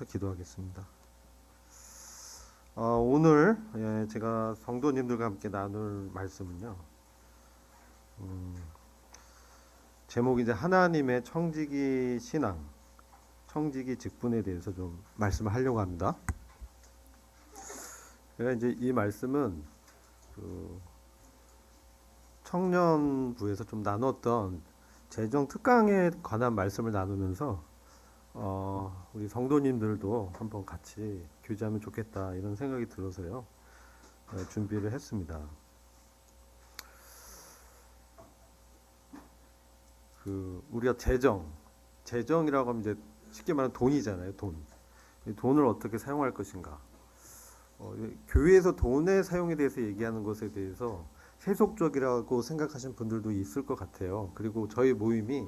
기도하겠습니다. 오늘 제가 성도님들과 함께 나눌 말씀은요. 제목이 이제 하나님의 청지기 신앙, 청지기 직분에 대해서 좀 말씀을 하려고 합니다. 제가 이제 이 말씀은 그 청년부에서 좀 나눴던 재정 특강에 관한 말씀을 나누면서 우리 성도님들도 한번 같이 교제하면 좋겠다 이런 생각이 들어서요. 준비를 했습니다. 우리가 재정이라고 하면 이제 쉽게 말하면 돈이잖아요. 돈. 이 돈을 어떻게 사용할 것인가. 교회에서 돈의 사용에 대해서 얘기하는 것에 대해서 세속적이라고 생각하시는 분들도 있을 것 같아요. 그리고 저희 모임이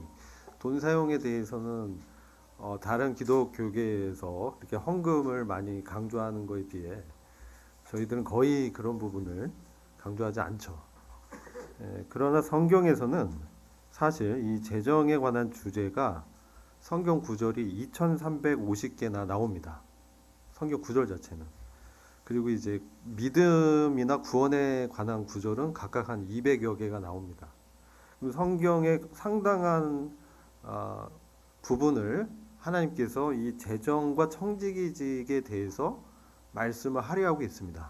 돈 사용에 대해서는 다른 기독교계에서 이렇게 헌금을 많이 강조하는 것에 비해 저희들은 거의 그런 부분을 강조하지 않죠. 그러나 성경에서는 사실 이 재정에 관한 주제가 성경 구절이 2350개나 나옵니다. 성경 구절 자체는. 그리고 이제 믿음이나 구원에 관한 구절은 각각 한 200여 개가 나옵니다. 그리고 성경의 상당한 부분을 하나님께서 이 재정과 청지기직에 대해서 말씀을 하려고 있습니다.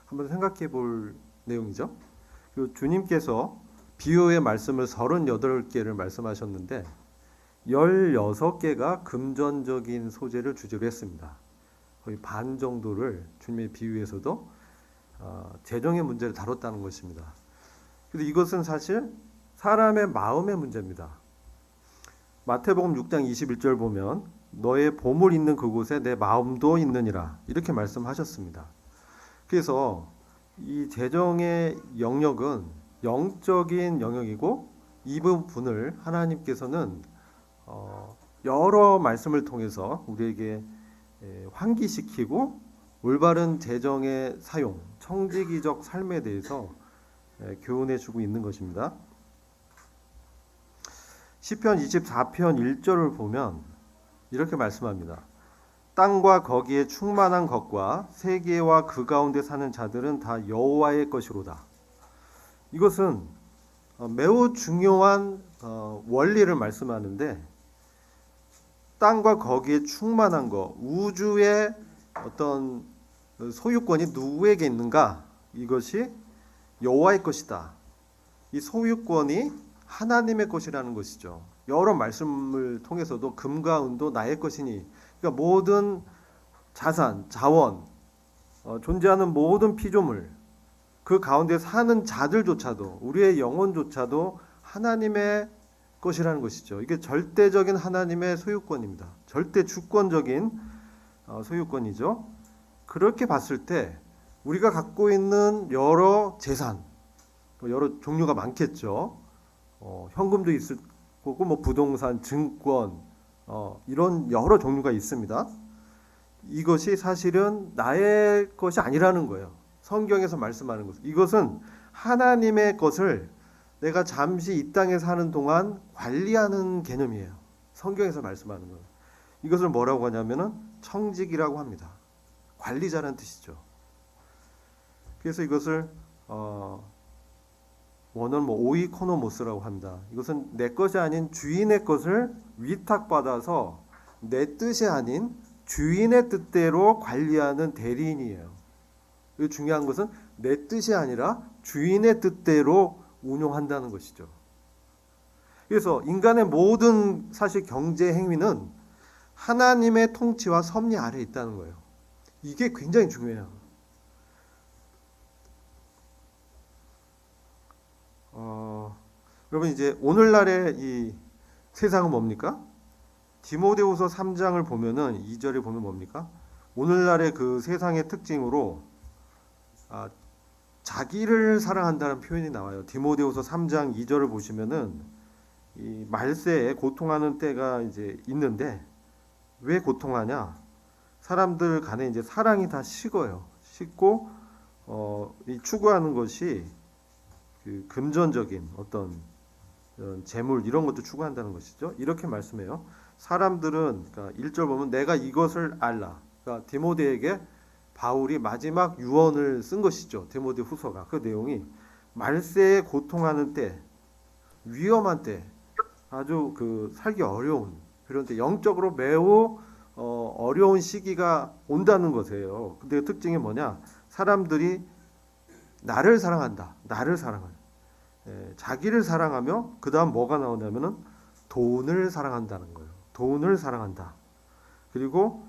한번 생각해 볼 내용이죠. 그리고 주님께서 비유의 말씀을 38개를 말씀하셨는데 16개가 금전적인 소재를 주제로 했습니다. 거의 반 정도를 주님의 비유에서도 재정의 문제를 다뤘다는 것입니다. 그런데 이것은 사실 사람의 마음의 문제입니다. 마태복음 6장 21절 보면 너의 보물 있는 그곳에 내 마음도 있느니라 이렇게 말씀하셨습니다. 그래서 이 재정의 영역은 영적인 영역이고 이 부분을 하나님께서는 여러 말씀을 통해서 우리에게 환기시키고 올바른 재정의 사용, 청지기적 삶에 대해서 교훈해 주고 있는 것입니다. 시편 24편 1절을 보면 이렇게 말씀합니다. 땅과 거기에 충만한 것과 세계와 그 가운데 사는 자들은 다 여호와의 것이로다. 이것은 매우 중요한 원리를 말씀하는데 땅과 거기에 충만한 것, 우주의 어떤 소유권이 누구에게 있는가? 이것이 여호와의 것이다. 이 소유권이 하나님의 것이라는 것이죠. 여러 말씀을 통해서도 금과 은도 나의 것이니, 그러니까 모든 자산, 자원, 존재하는 모든 피조물, 그 가운데 사는 자들조차도, 우리의 영혼조차도 하나님의 것이라는 것이죠. 이게 절대적인 하나님의 소유권입니다. 절대 주권적인 소유권이죠. 그렇게 봤을 때 우리가 갖고 있는 여러 재산, 여러 종류가 많겠죠. 현금도 있을 거고 뭐 부동산, 증권 이런 여러 종류가 있습니다. 이것이 사실은 나의 것이 아니라는 거예요. 성경에서 말씀하는 것. 이것은 하나님의 것을 내가 잠시 이 땅에 사는 동안 관리하는 개념이에요. 성경에서 말씀하는 거예요. 이것을 뭐라고 하냐면은 청직이라고 합니다. 관리자라는 뜻이죠. 그래서 이것을 원어는 오이코노모스라고 합니다. 이것은 내 것이 아닌 주인의 것을 위탁받아서 내 뜻이 아닌 주인의 뜻대로 관리하는 대리인이에요. 중요한 것은 내 뜻이 아니라 주인의 뜻대로 운용한다는 것이죠. 그래서 인간의 모든 사실 경제 행위는 하나님의 통치와 섭리 아래에 있다는 거예요. 이게 굉장히 중요해요. 여러분 이제 오늘날의 이 세상은 뭡니까? 디모데후서 3장을 보면은 2절에 보면 뭡니까? 오늘날의 그 세상의 특징으로 자기를 사랑한다는 표현이 나와요. 디모데후서 3장 2절을 보시면은 이 말세에 고통하는 때가 이제 있는데 왜 고통하냐? 사람들 간에 이제 사랑이 다 식어요. 식고 이 추구하는 것이 그 금전적인 어떤 재물 이런 것도 추구한다는 것이죠. 이렇게 말씀해요. 사람들은 그러니까 1절 보면 내가 이것을 알라. 그러니까 디모데에게 바울이 마지막 유언을 쓴 것이죠. 디모데 후서가. 그 내용이 말세에 고통하는 때, 위험한 때, 아주 그 살기 어려운 그런 때 영적으로 매우 어려운 시기가 온다는 것이에요. 근데 그 특징이 뭐냐? 사람들이 나를 사랑한다. 나를 사랑한다. 자기를 사랑하며 그 다음 뭐가 나오냐면은 돈을 사랑한다는 거예요. 돈을 사랑한다. 그리고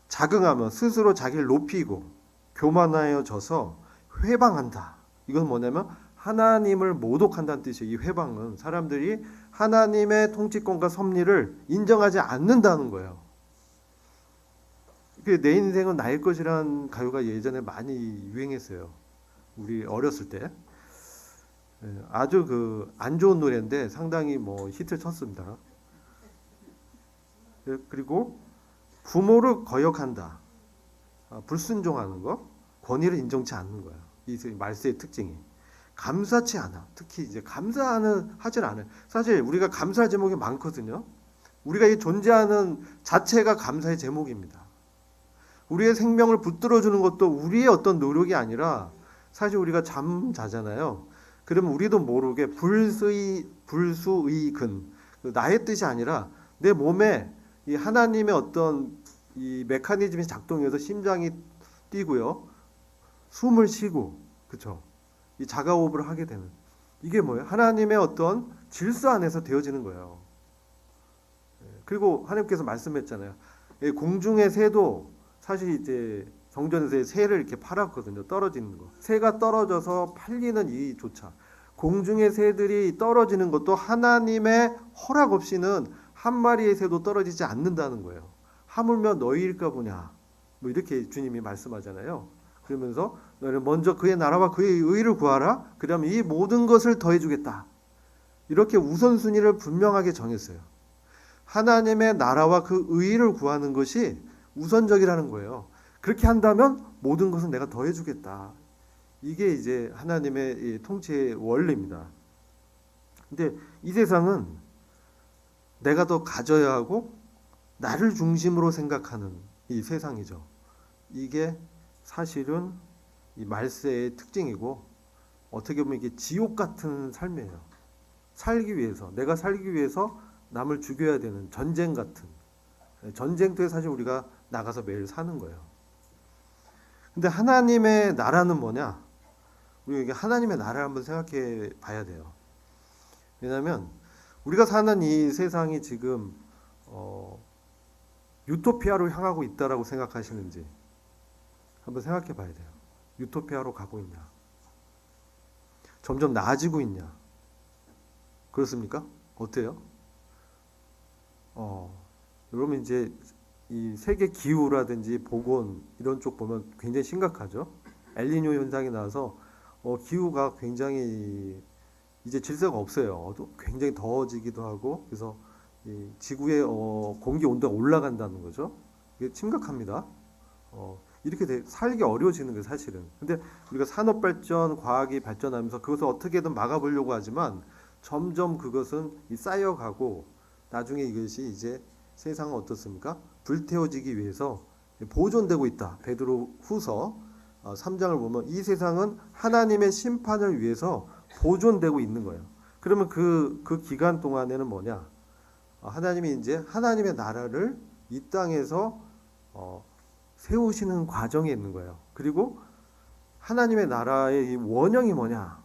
자긍하며 스스로 자기를 높이고 교만하여져서 회방한다. 이건 뭐냐면 하나님을 모독한다는 뜻이에요. 이 회방은 사람들이 하나님의 통치권과 섭리를 인정하지 않는다는 거예요. 내 인생은 나의 것이라는 가요가 예전에 많이 유행했어요. 우리 어렸을 때. 아주 그 안 좋은 노래인데 상당히 뭐 히트를 쳤습니다. 그리고 부모를 거역한다. 불순종하는 거, 권위를 인정치 않는 거예요. 이 말세의 특징이. 감사치 않아. 특히 이제 하질 않아요. 사실 우리가 감사할 제목이 많거든요. 우리가 이 존재하는 자체가 감사의 제목입니다. 우리의 생명을 붙들어주는 것도 우리의 어떤 노력이 아니라 사실 우리가 잠 자잖아요. 그러면 우리도 모르게 불수의 근, 나의 뜻이 아니라 내 몸에 이 하나님의 어떤 이 메커니즘이 작동해서 심장이 뛰고요, 숨을 쉬고, 그렇죠? 이 자가호흡을 하게 되는 이게 뭐예요? 하나님의 어떤 질서 안에서 되어지는 거예요. 그리고 하나님께서 말씀했잖아요. 공중의 새도 사실 이제 성전에서 새를 이렇게 팔았거든요. 떨어지는 거. 새가 떨어져서 팔리는 이조차 공중의 새들이 떨어지는 것도 하나님의 허락 없이는 한 마리의 새도 떨어지지 않는다는 거예요. 하물며 너희일까 보냐. 뭐 이렇게 주님이 말씀하잖아요. 그러면서 너희는 먼저 그의 나라와 그의 의를 구하라. 그러면 이 모든 것을 더해주겠다. 이렇게 우선순위를 분명하게 정했어요. 하나님의 나라와 그 의를 구하는 것이 우선적이라는 거예요. 그렇게 한다면 모든 것은 내가 더해주겠다. 이게 이제 하나님의 통치의 원리입니다. 근데 이 세상은 내가 더 가져야 하고 나를 중심으로 생각하는 이 세상이죠. 이게 사실은 이 말세의 특징이고 어떻게 보면 이게 지옥 같은 삶이에요. 살기 위해서, 내가 살기 위해서 남을 죽여야 되는 전쟁 같은, 전쟁터에 사실 우리가 나가서 매일 사는 거예요. 근데 하나님의 나라는 뭐냐? 우리가 하나님의 나라를 한번 생각해 봐야 돼요. 왜냐하면 우리가 사는 이 세상이 지금 유토피아로 향하고 있다라고 생각하시는지 한번 생각해 봐야 돼요. 유토피아로 가고 있냐? 점점 나아지고 있냐? 그렇습니까? 어때요? 여러분 이제 이 세계 기후라든지 보건 이런 쪽 보면 굉장히 심각하죠. 엘니뇨 현상이 나서 기후가 굉장히 이제 질서가 없어요. 굉장히 더워지기도 하고 그래서 이 지구의 공기 온도가 올라간다는 거죠. 이게 심각합니다. 이렇게 살기 어려워지는 게 사실은. 근데 우리가 산업 발전, 과학이 발전하면서 그것을 어떻게든 막아보려고 하지만 점점 그것은 쌓여가고 나중에 이것이 이제 세상은 어떻습니까? 불태워지기 위해서 보존되고 있다. 베드로 후서 3장을 보면 이 세상은 하나님의 심판을 위해서 보존되고 있는 거예요. 그러면 그 기간 동안에는 뭐냐? 하나님이 이제 하나님의 나라를 이 땅에서 세우시는 과정에 있는 거예요. 그리고 하나님의 나라의 이 원형이 뭐냐?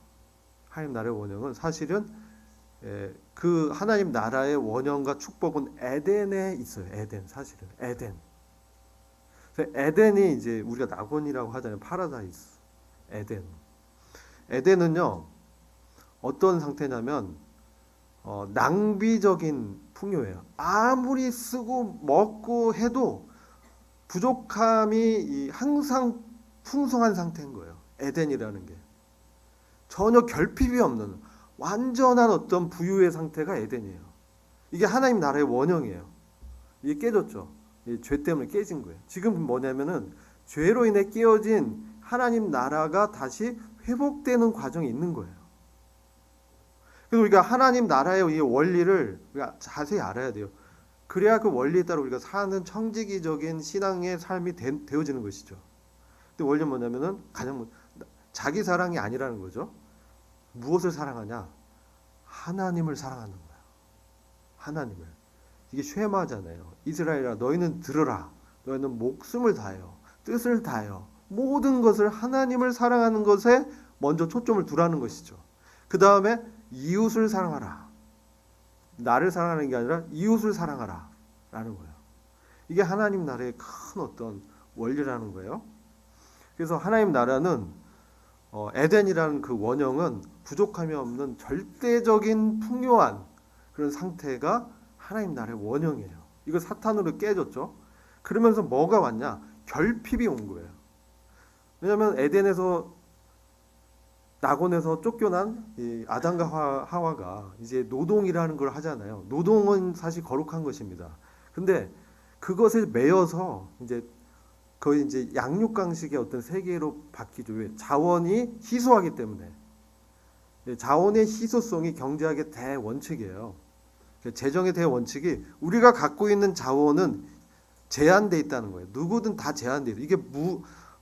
하나님 나라의 원형은 사실은 그 하나님 나라의 원형과 축복은 에덴에 있어요. 에덴, 사실은 에덴. 에덴이 이제 우리가 낙원이라고 하잖아요. 파라다이스. 에덴. 에덴은요 어떤 상태냐면 낭비적인 풍요예요. 아무리 쓰고 먹고 해도 부족함이 항상 풍성한 상태인 거예요. 에덴이라는 게 전혀 결핍이 없는 완전한 어떤 부유의 상태가 에덴이에요. 이게 하나님 나라의 원형이에요. 이게 깨졌죠. 죄 때문에 깨진 거예요. 지금 뭐냐면은 죄로 인해 깨어진 하나님 나라가 다시 회복되는 과정이 있는 거예요. 그래서 우리가 하나님 나라의 이 원리를 우리가 자세히 알아야 돼요. 그래야 그 원리에 따라 우리가 사는 청지기적인 신앙의 삶이 되어지는 것이죠. 근데 원리는 뭐냐면은 가장 자기 사랑이 아니라는 거죠. 무엇을 사랑하냐? 하나님을 사랑하는 거야. 하나님을. 이게 쉐마잖아요. 이스라엘아, 너희는 들으라. 너희는 목숨을 다하여, 뜻을 다하여, 모든 것을 하나님을 사랑하는 것에 먼저 초점을 두라는 것이죠. 그 다음에 이웃을 사랑하라. 나를 사랑하는 게 아니라 이웃을 사랑하라 라는 거예요. 이게 하나님 나라의 큰 어떤 원리라는 거예요. 그래서 하나님 나라는 에덴이라는 그 원형은 부족함이 없는 절대적인 풍요한 그런 상태가 하나님 나라의 원형이에요. 이거 사탄으로 깨졌죠. 그러면서 뭐가 왔냐? 결핍이 온 거예요. 왜냐하면 에덴에서 낙원에서 쫓겨난 이 아담과 하와가 이제 노동이라는 걸 하잖아요. 노동은 사실 거룩한 것입니다. 근데 그것을 매여서 이제 거의 이제 양육강식의 어떤 세계로 바뀌죠. 왜? 자원이 희소하기 때문에. 자원의 희소성이 경제학의 대원칙이에요. 재정의 대원칙이 우리가 갖고 있는 자원은 제한돼 있다는 거예요. 누구든 다 제한돼 있어요. 이게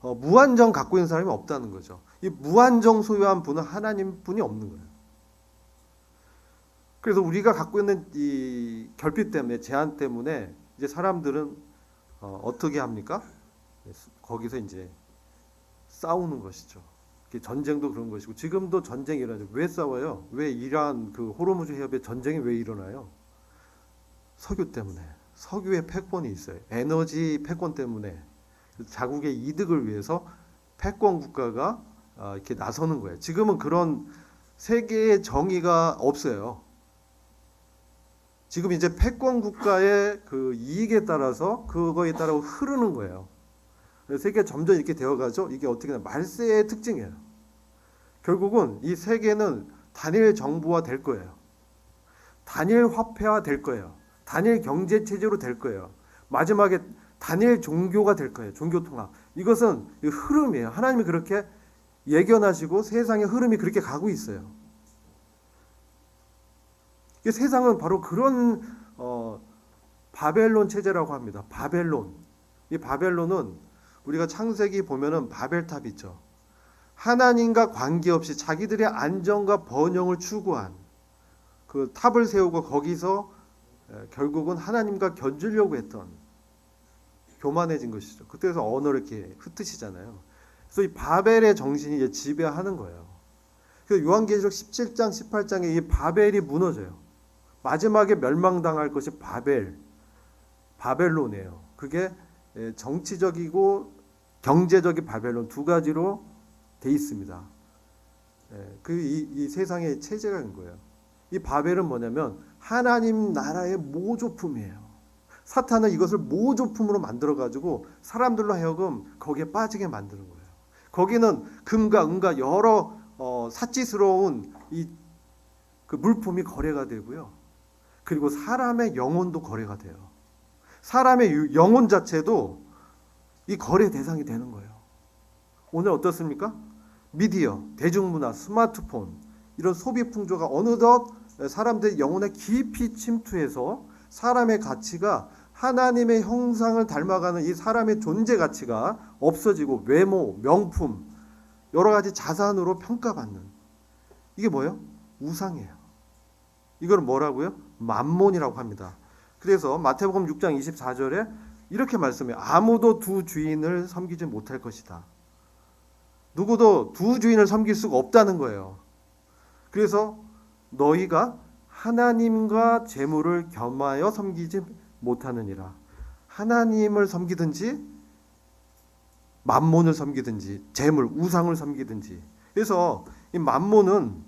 무한정 갖고 있는 사람이 없다는 거죠. 이 무한정 소유한 분은 하나님뿐이 없는 거예요. 그래서 우리가 갖고 있는 이 결핍 때문에, 제한 때문에 이제 사람들은 어떻게 합니까? 거기서 이제 싸우는 것이죠. 전쟁도 그런 것이고 지금도 전쟁이 일어나죠. 왜 싸워요? 왜 이란 그 호르무즈 해협에 전쟁이 왜 일어나요? 석유 때문에. 석유의 패권이 있어요. 에너지 패권 때문에 자국의 이득을 위해서 패권 국가가 이렇게 나서는 거예요. 지금은 그런 세계의 정의가 없어요. 지금 이제 패권 국가의 그 이익에 따라서 그거에 따라 흐르는 거예요. 세계가 점점 이렇게 되어가죠. 이게 어떻게 보면 말세의 특징이에요. 결국은 이 세계는 단일 정부화 될 거예요. 단일 화폐화 될 거예요. 단일 경제 체제로 될 거예요. 마지막에 단일 종교가 될 거예요. 종교 통합. 이것은 흐름이에요. 하나님이 그렇게 예견하시고 세상의 흐름이 그렇게 가고 있어요. 이 세상은 바로 그런 바벨론 체제라고 합니다. 바벨론. 이 바벨론은 우리가 창세기 보면은 바벨탑 있죠. 하나님과 관계없이 자기들의 안정과 번영을 추구한 그 탑을 세우고 거기서 결국은 하나님과 견주려고 했던 교만해진 것이죠. 그때서 언어를 이렇게 흩으시잖아요. 그래서 이 바벨의 정신이 이제 지배하는 거예요. 그래서 요한계시록 17장, 18장에 이 바벨이 무너져요. 마지막에 멸망당할 것이 바벨론이에요. 그게 정치적이고 경제적인 바벨론 두 가지로 돼 있습니다. 이 세상의 체제가 인 거예요. 이 바벨은 뭐냐면 하나님 나라의 모조품이에요. 사탄은 이것을 모조품으로 만들어 가지고 사람들로 하여금 거기에 빠지게 만드는 거예요. 거기는 금과 은과 여러 사치스러운 그 물품이 거래가 되고요. 그리고 사람의 영혼도 거래가 돼요. 사람의 영혼 자체도 이 거래 대상이 되는 거예요. 오늘 어떻습니까? 미디어, 대중문화, 스마트폰 이런 소비 풍조가 어느덧 사람들의 영혼에 깊이 침투해서 사람의 가치가 하나님의 형상을 닮아가는 이 사람의 존재 가치가 없어지고 외모, 명품, 여러 가지 자산으로 평가받는 이게 뭐예요? 우상이에요. 이걸 뭐라고요? 맘몬이라고 합니다. 그래서 마태복음 6장 24절에 이렇게 말씀해요. 아무도 두 주인을 섬기지 못할 것이다. 누구도 두 주인을 섬길 수가 없다는 거예요. 그래서 너희가 하나님과 재물을 겸하여 섬기지 못하느니라. 하나님을 섬기든지 맘몬을 섬기든지 재물, 우상을 섬기든지. 그래서 이 맘몬은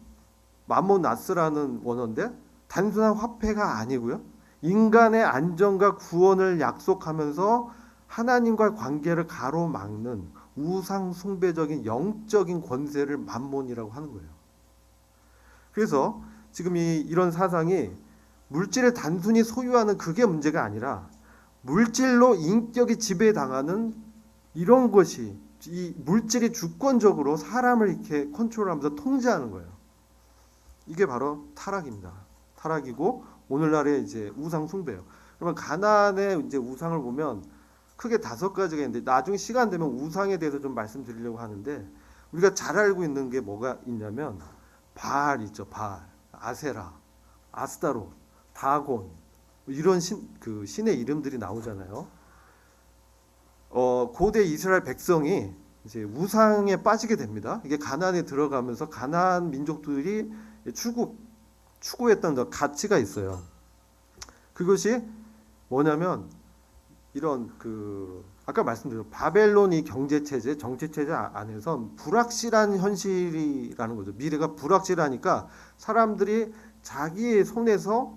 맘몬나스라는 원어인데 단순한 화폐가 아니고요. 인간의 안정과 구원을 약속하면서 하나님과 관계를 가로막는 우상 숭배적인 영적인 권세를 맘몬이라고 하는 거예요. 그래서 지금 이런 사상이 물질을 단순히 소유하는 그게 문제가 아니라 물질로 인격이 지배당하는 이런 것이 이 물질이 주권적으로 사람을 이렇게 컨트롤하면서 통제하는 거예요. 이게 바로 타락입니다. 타락이고 오늘날의 이제 우상 숭배예요. 그러면 가나안의 이제 우상을 보면 크게 5가지가 있는데 나중에 시간 되면 우상에 대해서 좀 말씀드리려고 하는데 우리가 잘 알고 있는 게 뭐가 있냐면 바알 있죠. 바알, 아세라, 아스타롯, 다곤 이런 신의 이름들이 나오잖아요. 고대 이스라엘 백성이 이제 우상에 빠지게 됩니다. 이게 가나안에 들어가면서 가나안 민족들이 추구했던 가치가 있어요. 그것이 뭐냐면 이런 아까 말씀드린 바벨론이 경제 체제, 정치 체제 안에서 불확실한 현실이라는 거죠. 미래가 불확실하니까 사람들이 자기의 손에서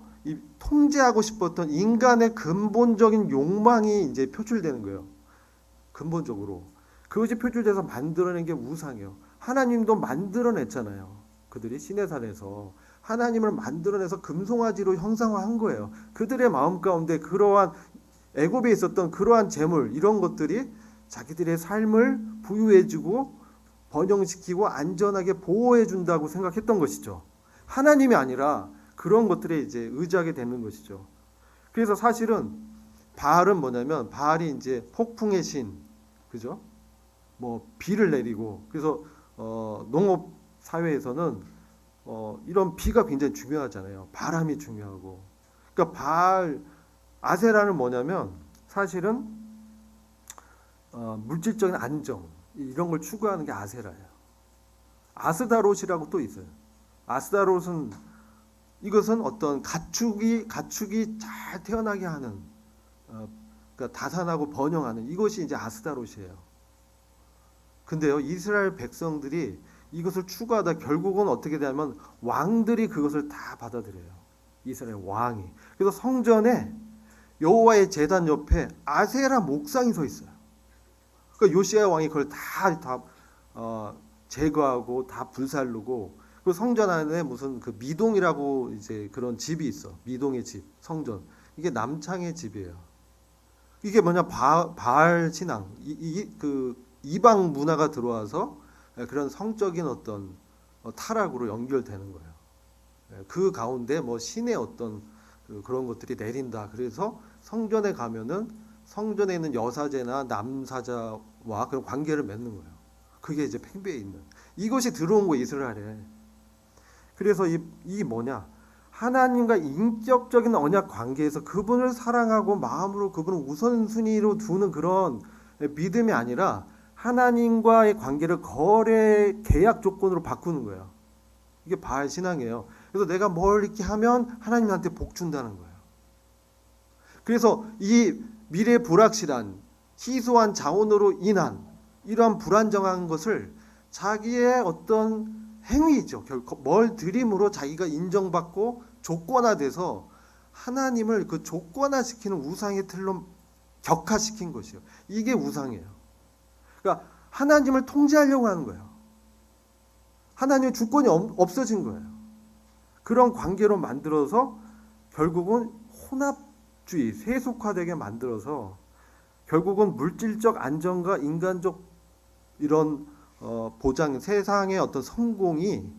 통제하고 싶었던 인간의 근본적인 욕망이 이제 표출되는 거예요. 근본적으로 그것이 표출돼서 만들어낸 게 우상이에요. 하나님도 만들어냈잖아요. 그들이 시내산에서 하나님을 만들어내서 금송아지로 형상화한 거예요. 그들의 마음 가운데 그러한 애굽에 있었던 그러한 재물 이런 것들이 자기들의 삶을 부유해주고 번영시키고 안전하게 보호해준다고 생각했던 것이죠. 하나님이 아니라 그런 것들에 이제 의지하게 되는 것이죠. 그래서 사실은 바알은 뭐냐면 바알이 이제 폭풍의 신, 그죠? 뭐 비를 내리고 그래서 농업 사회에서는 이런 비가 굉장히 중요하잖아요. 바람이 중요하고. 그러니까 바알 아세라는 뭐냐면 사실은 물질적인 안정 이런 걸 추구하는 게 아세라예요. 아스다롯이라고 또 있어요. 아스다롯은 이것은 어떤 가축이 잘 태어나게 하는 그러니까 다산하고 번영하는 이것이 이제 아스다롯이에요. 근데요 이스라엘 백성들이 이것을 추구하다 결국은 어떻게 되냐면 왕들이 그것을 다 받아들여요. 이스라엘 왕이. 그래서 성전에 여호와의 제단 옆에 아세라 목상이 서 있어요. 그러니까 요시야 왕이 그걸 다 제거하고 다 불살르고 그 성전 안에 무슨 그 미동이라고 이제 그런 집이 있어. 미동의 집, 성전. 이게 남창의 집이에요. 이게 뭐냐 바알 신앙. 이방 문화가 들어와서 그런 성적인 어떤 타락으로 연결되는 거예요. 그 가운데 뭐 신의 어떤 그런 것들이 내린다. 그래서 성전에 가면은 성전에 있는 여사제나 남사자와 그런 관계를 맺는 거예요. 그게 이제 팽배에 있는 이것이 들어온 거예요 이스라엘에. 그래서 이 뭐냐 하나님과 인격적인 언약 관계에서 그분을 사랑하고 마음으로 그분을 우선순위로 두는 그런 믿음이 아니라 하나님과의 관계를 거래 계약 조건으로 바꾸는 거예요. 이게 바알 신앙이에요. 그래서 내가 뭘 이렇게 하면 하나님한테 복 준다는 거예요. 그래서 이 미래 불확실한 희소한 자원으로 인한 이러한 불안정한 것을 자기의 어떤 행위죠. 뭘 드림으로 자기가 인정받고 조건화돼서 하나님을 그 조건화시키는 우상의 틀로 격화시킨 것이요. 이게 우상이에요. 그러니까 하나님을 통제하려고 하는 거예요. 하나님의 주권이 없어진 거예요. 그런 관계로 만들어서 결국은 혼합주의, 세속화되게 만들어서 결국은 물질적 안정과 인간적 이런 보장, 세상의 어떤 성공이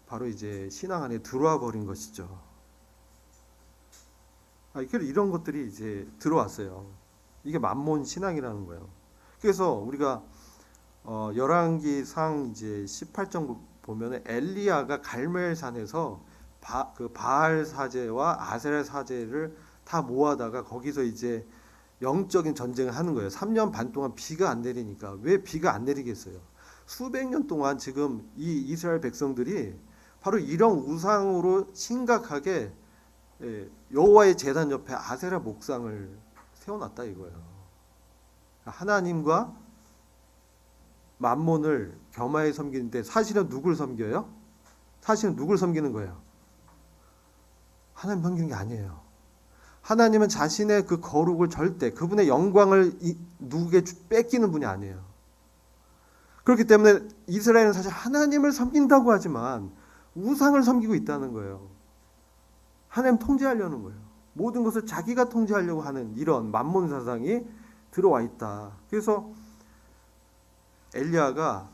바로 이제 신앙 안에 들어와 버린 것이죠. 이런 것들이 이제 들어왔어요. 이게 만몬 신앙이라는 거예요. 그래서 우리가 열왕기상 이제 18장 보면 엘리야가 갈멜산에서 그 바알 사제와 아세라 사제를 다 모아다가 거기서 이제 영적인 전쟁을 하는 거예요. 3년 반 동안 비가 안 내리니까 왜 비가 안 내리겠어요? 수백 년 동안 지금 이 이스라엘 백성들이 바로 이런 우상으로 심각하게 여호와의 제단 옆에 아세라 목상을 세워놨다 이거예요. 하나님과 만몬을 겸하여 섬기는데 사실은 누굴 섬겨요? 사실은 누굴 섬기는 거예요? 하나님 섬기는 게 아니에요. 하나님은 자신의 그 거룩을 절대 그분의 영광을 누구에게 뺏기는 분이 아니에요. 그렇기 때문에 이스라엘은 사실 하나님을 섬긴다고 하지만 우상을 섬기고 있다는 거예요. 하나님 통제하려는 거예요. 모든 것을 자기가 통제하려고 하는 이런 만몬 사상이 들어와 있다. 그래서 엘리야가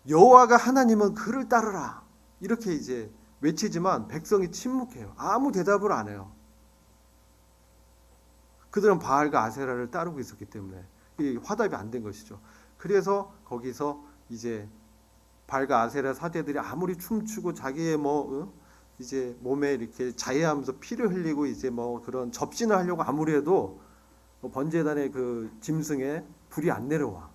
여호와가 하나님은 그를 따르라 이렇게 이제 외치지만 백성이 침묵해요. 아무 대답을 안 해요. 그들은 바알과 아세라를 따르고 있었기 때문에 이 화답이 안 된 것이죠. 그래서 거기서 이제 바알과 아세라 사제들이 아무리 춤추고 자기의 이제 몸에 이렇게 자해하면서 피를 흘리고 이제 그런 접신을 하려고 아무리 해도 번제단의 그 짐승에 불이 안 내려와.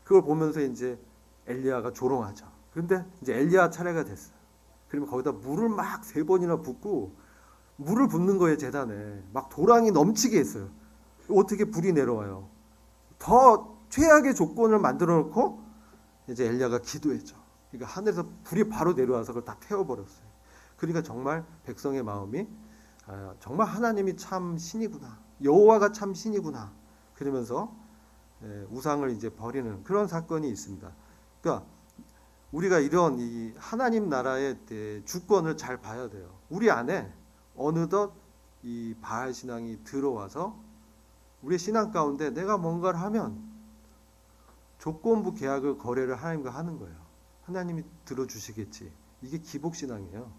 그걸 보면서 이제 엘리야가 조롱하죠. 그런데 이제 엘리야 차례가 됐어요. 그러면 거기다 물을 막 3번이나 붓고 물을 붓는 거예요. 제단에 막 도랑이 넘치게 했어요. 어떻게 불이 내려와요? 더 최악의 조건을 만들어 놓고 이제 엘리야가 기도했죠. 그러니까 하늘에서 불이 바로 내려와서 그걸 다 태워버렸어요. 그러니까 정말 백성의 마음이 정말 하나님이 참 신이구나, 여호와가 참 신이구나, 그러면서 우상을 이제 버리는 그런 사건이 있습니다. 그러니까 우리가 이런 이 하나님 나라의 주권을 잘 봐야 돼요. 우리 안에 어느덧 이 바알 신앙이 들어와서 우리 신앙 가운데 내가 뭔가를 하면 조건부 계약을 거래를 하나님과 하는 거예요. 하나님이 들어주시겠지. 이게 기복신앙이에요.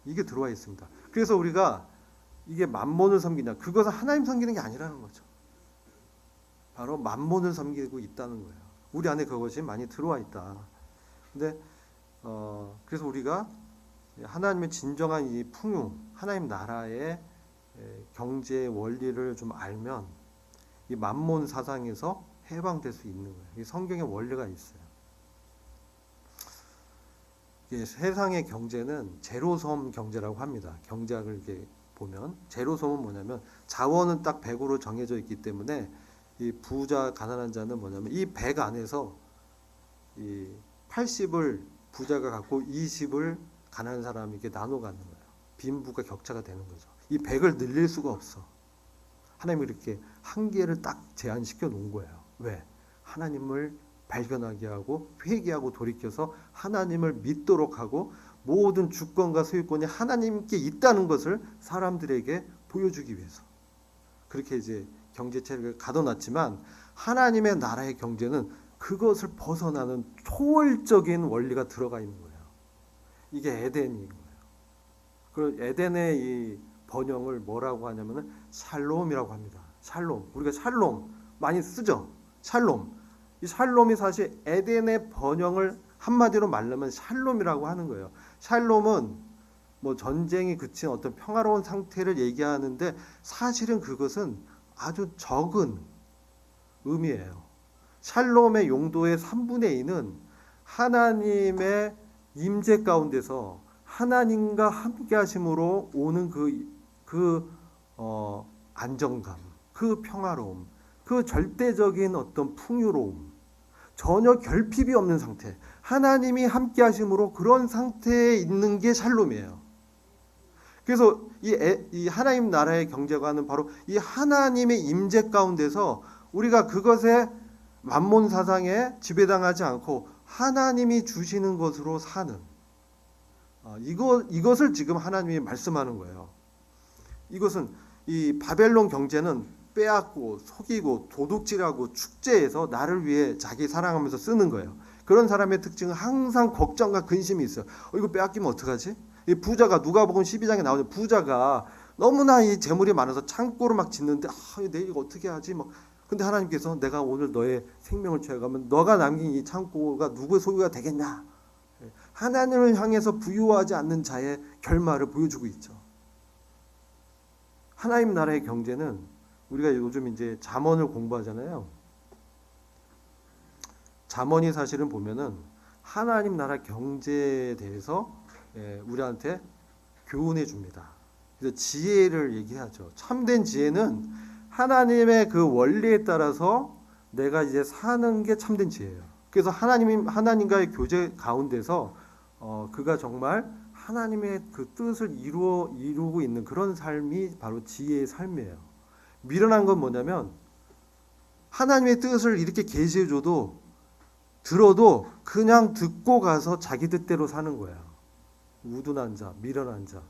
이게 들어와 있습니다. 그래서 우리가 이게 만몬을 섬기냐, 그것은 하나님 섬기는 게 아니라는 거죠. 바로 만몬을 섬기고 있다는 거예요. 우리 안에 그것이 많이 들어와 있다. 근데 그래서 우리가 하나님의 진정한 이 풍요, 하나님 나라의 경제 원리를 좀 알면 이 만몬 사상에서 해방될 수 있는 거예요. 이 성경의 원리가 있어요. 세상의 경제는 제로섬 경제라고 합니다. 경제학을 이렇게 보면 제로섬은 뭐냐면 자원은 딱 100으로 정해져 있기 때문에 이 부자 가난한 자는 뭐냐면 이 100 안에서 이 80을 부자가 갖고 20을 가난한 사람에게 나눠 갖는 거예요. 빈부가 격차가 되는 거죠. 이 100을 늘릴 수가 없어. 하나님이 이렇게 한계를 딱 제한시켜 놓은 거예요. 왜? 하나님을 발견하게 하고 회개하고 돌이켜서 하나님을 믿도록 하고 모든 주권과 소유권이 하나님께 있다는 것을 사람들에게 보여주기 위해서 그렇게 이제 경제체를 가둬놨지만 하나님의 나라의 경제는 그것을 벗어나는 초월적인 원리가 들어가 있는 거예요. 이게 에덴인 거예요. 그 에덴의 이 번영을 뭐라고 하냐면은 샬롬이라고 합니다. 샬롬. 우리가 샬롬 많이 쓰죠. 샬롬. 이 샬롬이 사실 에덴의 번영을 한마디로 말하면 샬롬이라고 하는 거예요. 샬롬은 뭐 전쟁이 그친 어떤 평화로운 상태를 얘기하는데 사실은 그것은 아주 적은 의미예요. 샬롬의 용도의 3분의 2는 하나님의 임재 가운데서 하나님과 함께 하심으로 오는 안정감, 그 평화로움, 그 절대적인 어떤 풍요로움, 전혀 결핍이 없는 상태, 하나님이 함께 하심으로 그런 상태에 있는 게 샬롬이에요. 그래서 이 하나님 나라의 경제관은 바로 이 하나님의 임재 가운데서 우리가 그것에 만몬 사상에 지배당하지 않고 하나님이 주시는 것으로 사는 이것을 지금 하나님이 말씀하는 거예요. 이것은 이 바벨론 경제는 빼앗고 속이고 도둑질하고 축제해서 나를 위해 자기 사랑하면서 쓰는 거예요. 그런 사람의 특징은 항상 걱정과 근심이 있어요. 이거 빼앗기면 어떡하지? 이 부자가 누가복음 12장에 나오는 부자가 너무나 이 재물이 많아서 창고를 막 짓는데 내일 이거 어떻게 하지? 근데 하나님께서 내가 오늘 너의 생명을 취해가면 너가 남긴 이 창고가 누구의 소유가 되겠냐? 하나님을 향해서 부유하지 않는 자의 결말을 보여주고 있죠. 하나님 나라의 경제는 우리가 요즘 이제 잠언을 공부하잖아요. 잠언이 사실은 보면은 하나님 나라 경제에 대해서 우리한테 교훈해 줍니다. 그래서 지혜를 얘기하죠. 참된 지혜는 하나님의 그 원리에 따라서 내가 이제 사는 게 참된 지혜예요. 그래서 하나님과의 교제 가운데서 그가 정말 하나님의 그 뜻을 이루고 있는 그런 삶이 바로 지혜의 삶이에요. 미련한 건 뭐냐면 하나님의 뜻을 이렇게 계시해줘도 들어도 그냥 듣고 가서 자기 뜻대로 사는 거예요. 우둔한 자, 미련한 자.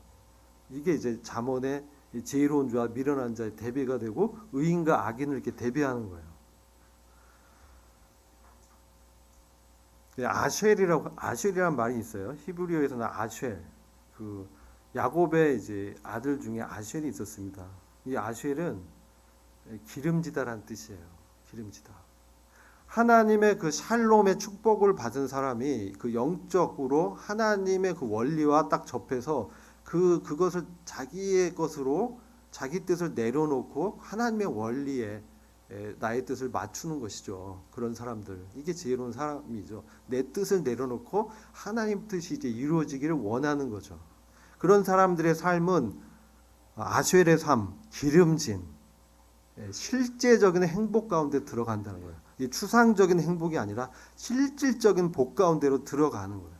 이게 이제 잠언의 지혜로운 자와 미련한 자의 대비가 되고 의인과 악인을 이렇게 대비하는 거예요. 아쉘이라는 말이 있어요. 히브리어에서는 아쉘. 야곱의 이제 아들 중에 아쉘이 있었습니다. 이 아쉘은 기름지다라는 뜻이에요. 기름지다. 하나님의 그 샬롬의 축복을 받은 사람이 그 영적으로 하나님의 그 원리와 딱 접해서 그것을 자기의 것으로 자기 뜻을 내려놓고 하나님의 원리에 나의 뜻을 맞추는 것이죠. 그런 사람들. 이게 지혜로운 사람이죠. 내 뜻을 내려놓고 하나님 뜻이 이제 이루어지기를 원하는 거죠. 그런 사람들의 삶은 아쉘의 삶, 기름진 실제적인 행복 가운데 들어간다는 거예요. 이 추상적인 행복이 아니라 실질적인 복 가운데로 들어가는 거예요.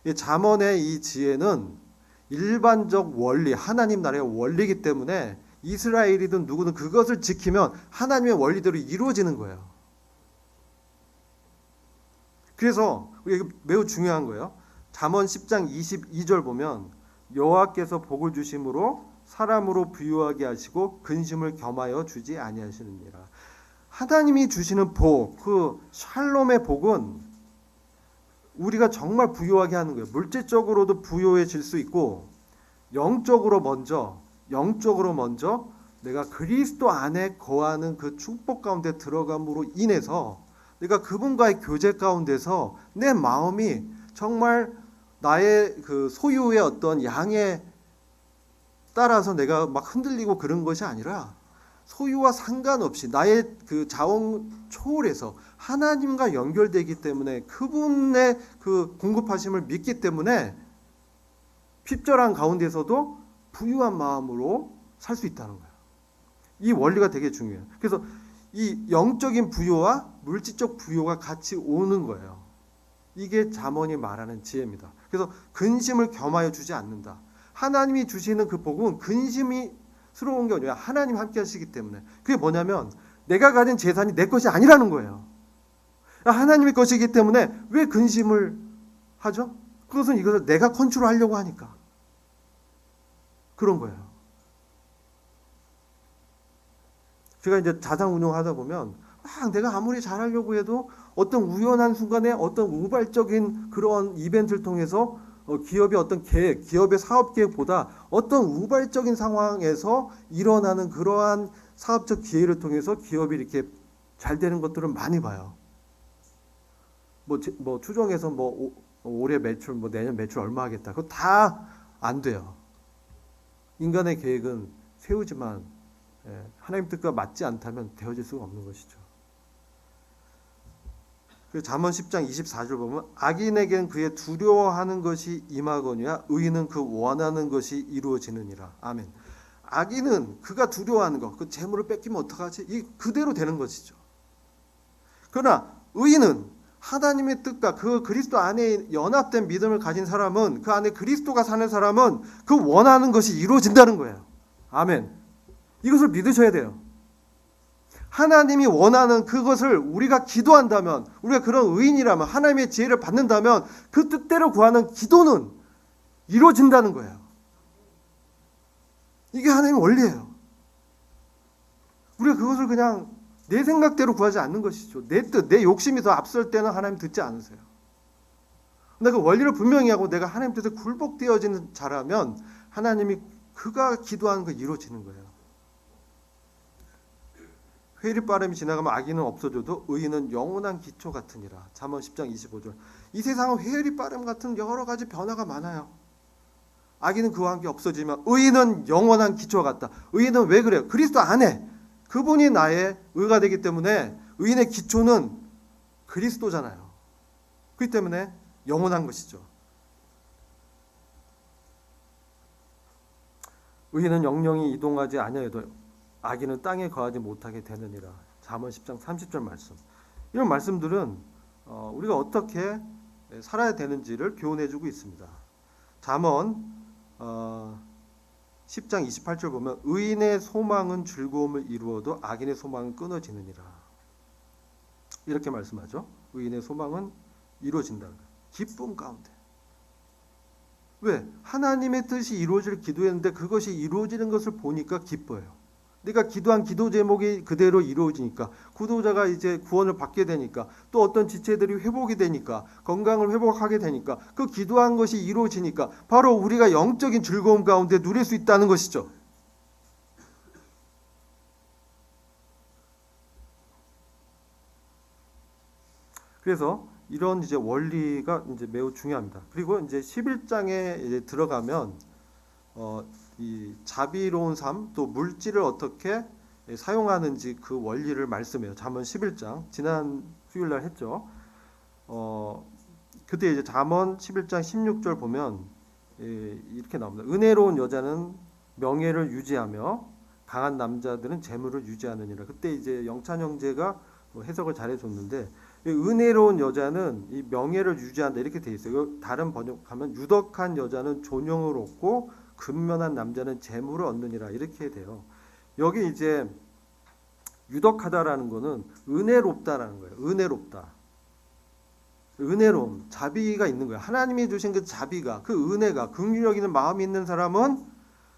이 잠언의 이 지혜는 일반적 원리, 하나님 나라의 원리이기 때문에 이스라엘이든 누구든 그것을 지키면 하나님의 원리대로 이루어지는 거예요. 그래서 이게 매우 중요한 거예요. 잠언 10장 22절 보면 여호와께서 복을 주심으로 사람으로 부유하게 하시고 근심을 겸하여 주지 아니하시느니라. 하나님이 주시는 복, 그 샬롬의 복은 우리가 정말 부유하게 하는 거예요. 물질적으로도 부유해질 수 있고 영적으로 먼저 내가 그리스도 안에 거하는 그 축복 가운데 들어감으로 인해서 내가 그분과의 교제 가운데서 내 마음이 정말 나의 그 소유의 어떤 양에 따라서 내가 막 흔들리고 그런 것이 아니라 소유와 상관없이 나의 그 자원 초월해서 하나님과 연결되기 때문에 그분의 그 공급하심을 믿기 때문에 핍절한 가운데서도 부유한 마음으로 살 수 있다는 거예요. 이 원리가 되게 중요해요. 그래서 이 영적인 부유와 물질적 부유가 같이 오는 거예요. 이게 잠언이 말하는 지혜입니다. 그래서 근심을 겸하여 주지 않는다. 하나님이 주시는 그 복은 근심스러운 게 아니라 하나님 함께 하시기 때문에. 그게 뭐냐면 내가 가진 재산이 내 것이 아니라는 거예요. 하나님의 것이기 때문에 왜 근심을 하죠? 그것은 이것을 내가 컨트롤하려고 하니까 그런 거예요. 제가 이제 자산 운용하다 보면 내가 아무리 잘하려고 해도 어떤 우연한 순간에 어떤 우발적인 그런 이벤트를 통해서 기업의 어떤 계획, 기업의 사업 계획보다 어떤 우발적인 상황에서 일어나는 그러한 사업적 기회를 통해서 기업이 이렇게 잘 되는 것들을 많이 봐요. 뭐 추정해서 올해 매출, 내년 매출 얼마 하겠다. 그거 다 안 돼요. 인간의 계획은 세우지만 하나님 뜻과 맞지 않다면 되어질 수가 없는 것이죠. 잠언 10장 24절 보면 악인에겐 그의 두려워하는 것이 임하거니와 의인은 그 원하는 것이 이루어지느니라. 아멘. 악인은 그가 두려워하는 것, 그 재물을 뺏기면 어떡하지? 이 그대로 되는 것이죠. 그러나 의인은 하나님의 뜻과 그 그리스도 안에 연합된 믿음을 가진 사람은, 그 안에 그리스도가 사는 사람은 그 원하는 것이 이루어진다는 거예요. 아멘. 이것을 믿으셔야 돼요. 하나님이 원하는 그것을 우리가 기도한다면, 우리가 그런 의인이라면, 하나님의 지혜를 받는다면 그 뜻대로 구하는 기도는 이루어진다는 거예요. 이게 하나님의 원리예요. 우리가 그것을 그냥 내 생각대로 구하지 않는 것이죠. 내 뜻, 내 욕심이 더 앞설 때는 하나님 듣지 않으세요. 근데 그 원리를 분명히 하고 내가 하나님 뜻에 굴복되어지는 자라면 하나님이 그가 기도하는 거 이루어지는 거예요. 회의리 빠름이 지나가면 악인은 없어져도 의인은 영원한 기초 같으니라. 잠언 10장 25절. 이 세상은 회의리 빠름 같은 여러 가지 변화가 많아요. 악인은 그와 함께 없어지지만 의인은 영원한 기초 같다. 의인은 왜 그래요? 그리스도 안에 그분이 나의 의가 되기 때문에 의인의 기초는 그리스도잖아요. 그렇기 때문에 영원한 것이죠. 의인은 영영이 이동하지 아니하여도 악인은 땅에 거하지 못하게 되느니라. 잠언 10장 30절 말씀. 이런 말씀들은 우리가 어떻게 살아야 되는지를 교훈해주고 있습니다. 잠언 10장 28절 보면 의인의 소망은 즐거움을 이루어도 악인의 소망은 끊어지느니라. 이렇게 말씀하죠. 의인의 소망은 이루어진다. 기쁨 가운데. 왜? 하나님의 뜻이 이루어질 기도했는데 그것이 이루어지는 것을 보니까 기뻐요. 내가 기도한 기도 제목이 그대로 이루어지니까 구도자가 이제 구원을 받게 되니까 또 어떤 지체들이 회복이 되니까 건강을 회복하게 되니까 그 기도한 것이 이루어지니까 바로 우리가 영적인 즐거움 가운데 누릴 수 있다는 것이죠. 그래서 이런 이제 원리가 이제 매우 중요합니다. 그리고 이제 11장에 이제 들어가면 이 자비로운 삶 또 물질을 어떻게 사용하는지 그 원리를 말씀해요. 잠언 11장 지난 수요일 날 했죠. 그때 이제 잠언 11장 16절 보면 이렇게 나옵니다. 은혜로운 여자는 명예를 유지하며 강한 남자들은 재물을 유지하느니라. 그때 이제 영찬 형제가 해석을 잘해줬는데 은혜로운 여자는 이 명예를 유지한다 이렇게 돼 있어요. 다른 번역하면 유덕한 여자는 존영을 얻고 근면한 남자는 재물을 얻느니라 이렇게 돼요. 여기 이제 유덕하다라는 거는 은혜롭다라는 거예요. 은혜롭다. 은혜로움, 자비가 있는 거예요. 하나님이 주신 그 자비가, 그 은혜가, 긍휼력 있는 마음이 있는 사람은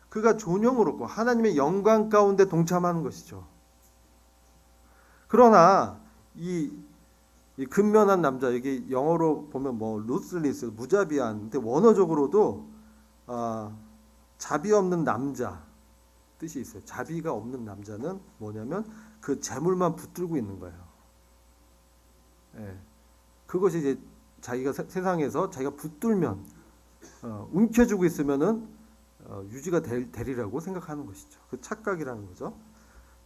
그가 존영을 얻고 하나님의 영광 가운데 동참하는 것이죠. 그러나 이 근면한 남자, 여기 영어로 보면 뭐 루슬리스, 무자비한, 근데 원어적으로도 자비 없는 남자 뜻이 있어요. 자비가 없는 남자는 뭐냐면 그 재물만 붙들고 있는 거예요. 예. 그것이 이제 자기가 세상에서 자기가 붙들면 움켜쥐고 있으면은 유지가 되리라고 생각하는 것이죠. 그 착각이라는 거죠.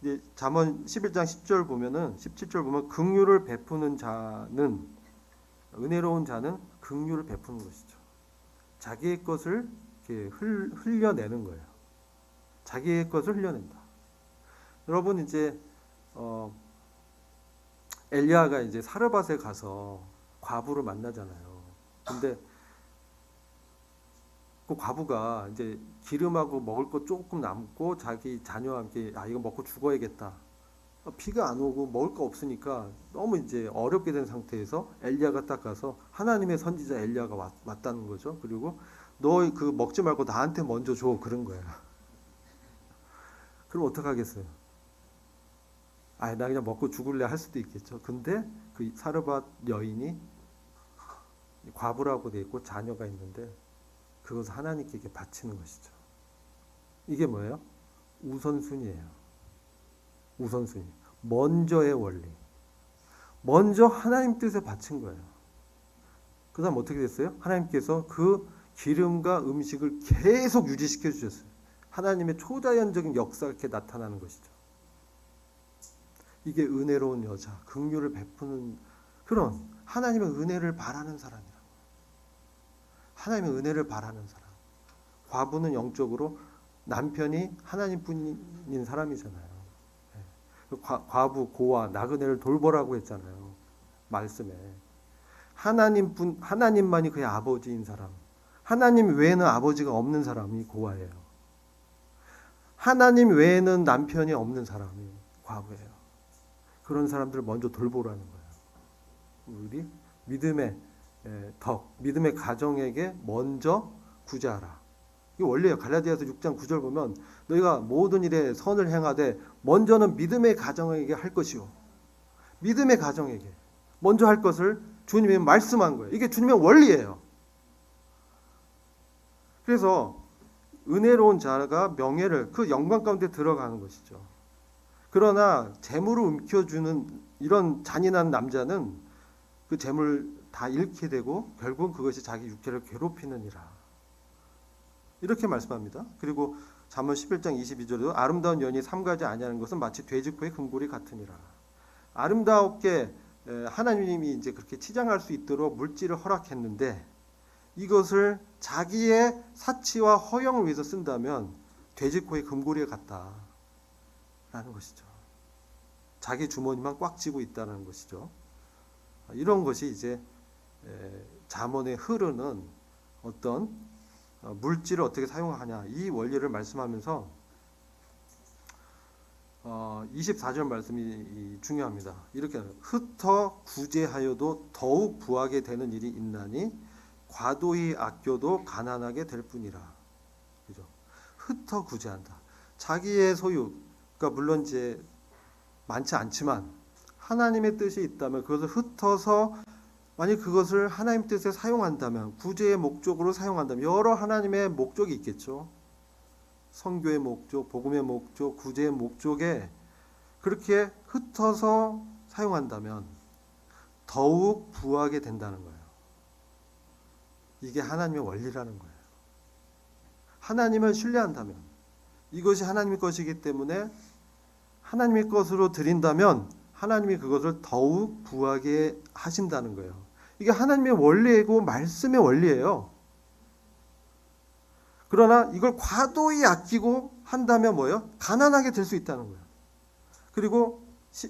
이제 잠언 11장 10절 보면은 17절 보면 긍휼을 베푸는 자는 은혜로운 자는 긍휼을 베푸는 것이죠. 자기의 것을 이렇게 흘려내는 거예요. 자기의 것을 흘려낸다. 여러분 이제 엘리야가 이제 사르밧에 가서 과부를 만나잖아요. 근데 그 과부가 이제 기름하고 먹을 거 조금 남고 자기 자녀와 함께 이거 먹고 죽어야겠다. 비가 안 오고 먹을 거 없으니까 너무 이제 어렵게 된 상태에서 엘리야가 딱 가서 하나님의 선지자 엘리야가 왔다는 거죠. 그리고 너 그 먹지 말고 나한테 먼저 줘 그런 거야. 그럼 어떡하겠어요? 나 그냥 먹고 죽을래 할 수도 있겠죠. 근데 그 사르밧 여인이 과부라고 돼 있고 자녀가 있는데 그것을 하나님께 바치는 것이죠. 이게 뭐예요? 우선순위예요. 우선순위. 먼저의 원리. 먼저 하나님 뜻에 바친 거예요. 그 다음 어떻게 됐어요? 하나님께서 그 기름과 음식을 계속 유지시켜 주셨어요. 하나님의 초자연적인 역사가 이렇게 나타나는 것이죠. 이게 은혜로운 여자, 긍휼을 베푸는 그런 하나님의 은혜를 바라는 사람이라고. 하나님의 은혜를 바라는 사람. 과부는 영적으로 남편이 하나님뿐인 사람이잖아요. 과부, 고아, 나그네를 돌보라고 했잖아요. 말씀에. 하나님만이 그의 아버지인 사람. 하나님 외에는 아버지가 없는 사람이 고아예요. 하나님 외에는 남편이 없는 사람이 과부예요. 그런 사람들을 먼저 돌보라는 거예요. 우리 믿음의 덕, 믿음의 가정에게 먼저 구제하라. 이게 원래요. 갈라디아서 6장 9절 보면 너희가 모든 일에 선을 행하되 먼저는 믿음의 가정에게 할 것이요. 믿음의 가정에게 먼저 할 것을 주님이 말씀한 거예요. 이게 주님의 원리예요. 그래서 은혜로운 자가 명예를 그 영광 가운데 들어가는 것이죠. 그러나 재물을 움켜주는 이런 잔인한 남자는 그 재물 다 잃게 되고 결국은 그것이 자기 육체를 괴롭히느니라. 이렇게 말씀합니다. 그리고 잠언 11장 22절에도 아름다운 여인이 삼가지 아니하는 것은 마치 돼지코의 금고리 같으니라. 아름답게 하나님이 이제 그렇게 치장할 수 있도록 물질을 허락했는데 이것을 자기의 사치와 허영을 위해서 쓴다면 돼지코의 금고리에 같다라는 것이죠. 자기 주머니만 꽉 쥐고 있다는 것이죠. 이런 것이 이제 잠언에 흐르는 어떤 물질을 어떻게 사용하냐 이 원리를 말씀하면서 24절 말씀이 중요합니다. 이렇게 흩어 구제하여도 더욱 부하게 되는 일이 있나니 과도히 아껴도 가난하게 될 뿐이라. 그죠? 흩어 구제한다. 자기의 소유, 그러니까 물론 이제 많지 않지만 하나님의 뜻이 있다면 그것을 흩어서 만약 그것을 하나님 뜻에 사용한다면, 구제의 목적으로 사용한다면, 여러 하나님의 목적이 있겠죠. 선교의 목적, 복음의 목적, 구제의 목적에 그렇게 흩어서 사용한다면 더욱 부하게 된다는 거예요. 이게 하나님의 원리라는 거예요. 하나님을 신뢰한다면, 이것이 하나님의 것이기 때문에 하나님의 것으로 드린다면 하나님이 그것을 더욱 부하게 하신다는 거예요. 이게 하나님의 원리이고 말씀의 원리예요. 그러나 이걸 과도히 아끼고 한다면 뭐예요? 가난하게 될 수 있다는 거예요. 그리고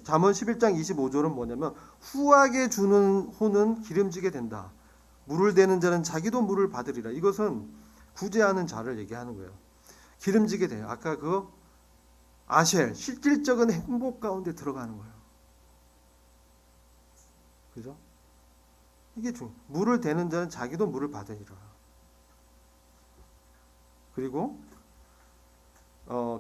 잠언 11장 25절은 뭐냐면 후하게 주는 호는 기름지게 된다. 물을 대는 자는 자기도 물을 받으리라. 이것은 구제하는 자를 얘기하는 거예요. 기름지게 돼요. 아까 그 아쉘, 실질적인 행복 가운데 들어가는 거예요. 그죠? 이게 물을 대는 자는 자기도 물을 받으리라. 그리고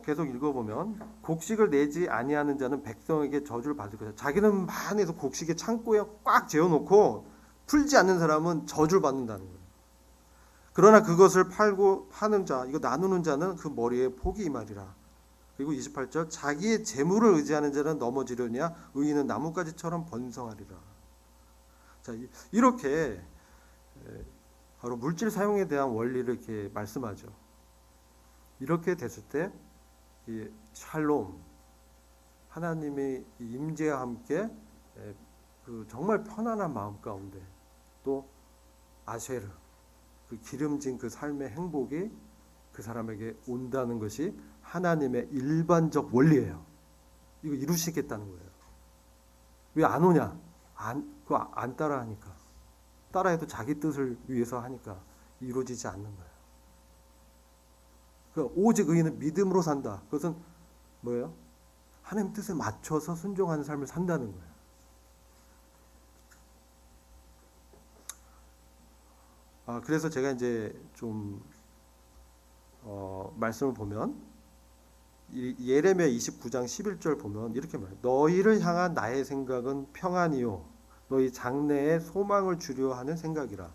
계속 읽어보면 곡식을 내지 아니하는 자는 백성에게 저주를 받을 것이다. 자기는 많이 해서 곡식의 창고에 꽉 재워놓고 풀지 않는 사람은 저주를 받는다는 거예요. 그러나 그것을 팔고 파는 자, 이거 나누는 자는 그 머리에 복이 임하리라. 그리고 28절 자기의 재물을 의지하는 자는 넘어지려냐 의인은 나뭇가지처럼 번성하리라. 자, 이렇게 바로 물질 사용에 대한 원리를 이렇게 말씀하죠. 이렇게 됐을 때 이 샬롬, 하나님의 임재와 함께 그 정말 편안한 마음 가운데 또 아쉐르, 그 기름진 그 삶의 행복이 그 사람에게 온다는 것이 하나님의 일반적 원리예요. 이거 이루시겠다는 거예요. 왜 안 오냐? 그거 안 따라하니까. 따라해도 자기 뜻을 위해서 하니까 이루어지지 않는 거예요. 그러니까 오직 의인은 믿음으로 산다. 그것은 뭐예요? 하나님 뜻에 맞춰서 순종하는 삶을 산다는 거예요. 그래서 제가 이제 좀 말씀을 보면 예레미야 29장 11절 보면 이렇게 말해요. 너희를 향한 나의 생각은 평안이요 너희 장래에 소망을 주려 하는 생각이라.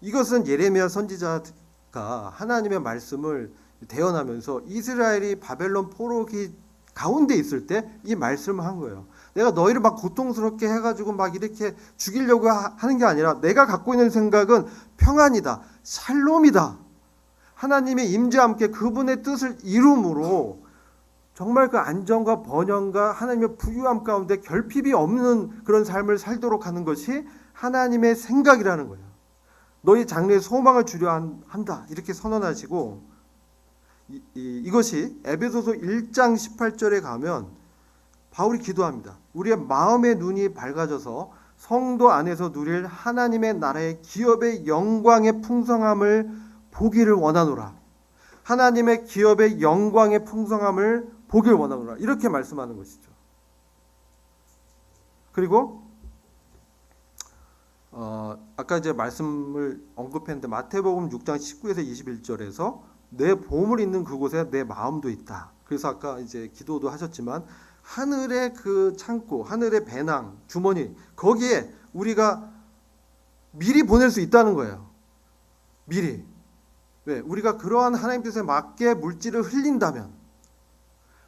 이것은 예레미야 선지자가 하나님의 말씀을 대언하면서 이스라엘이 바벨론 포로기 가운데 있을 때 이 말씀을 한 거예요. 내가 너희를 막 고통스럽게 해가지고 막 이렇게 죽이려고 하는 게 아니라 내가 갖고 있는 생각은 평안이다, 샬롬이다. 하나님의 임재와 함께 그분의 뜻을 이룸으로 정말 그 안정과 번영과 하나님의 부유함 가운데 결핍이 없는 그런 삶을 살도록 하는 것이 하나님의 생각이라는 거예요. 너희 장래에 소망을 주려 한다 이렇게 선언하시고 이것이 에베소서 1장 18절에 가면 바울이 기도합니다. 우리의 마음의 눈이 밝아져서 성도 안에서 누릴 하나님의 나라의 기업의 영광의 풍성함을 보기를 원하노라. 하나님의 기업의 영광의 풍성함을 보기를 원하노라. 이렇게 말씀하는 것이죠. 그리고 아까 이제 말씀을 언급했는데 마태복음 6장 19에서 21절에서 내 보물 있는 그곳에 내 마음도 있다. 그래서 아까 이제 기도도 하셨지만 하늘의 그 창고, 하늘의 배낭, 주머니 거기에 우리가 미리 보낼 수 있다는 거예요. 미리. 왜? 우리가 그러한 하나님 뜻에 맞게 물질을 흘린다면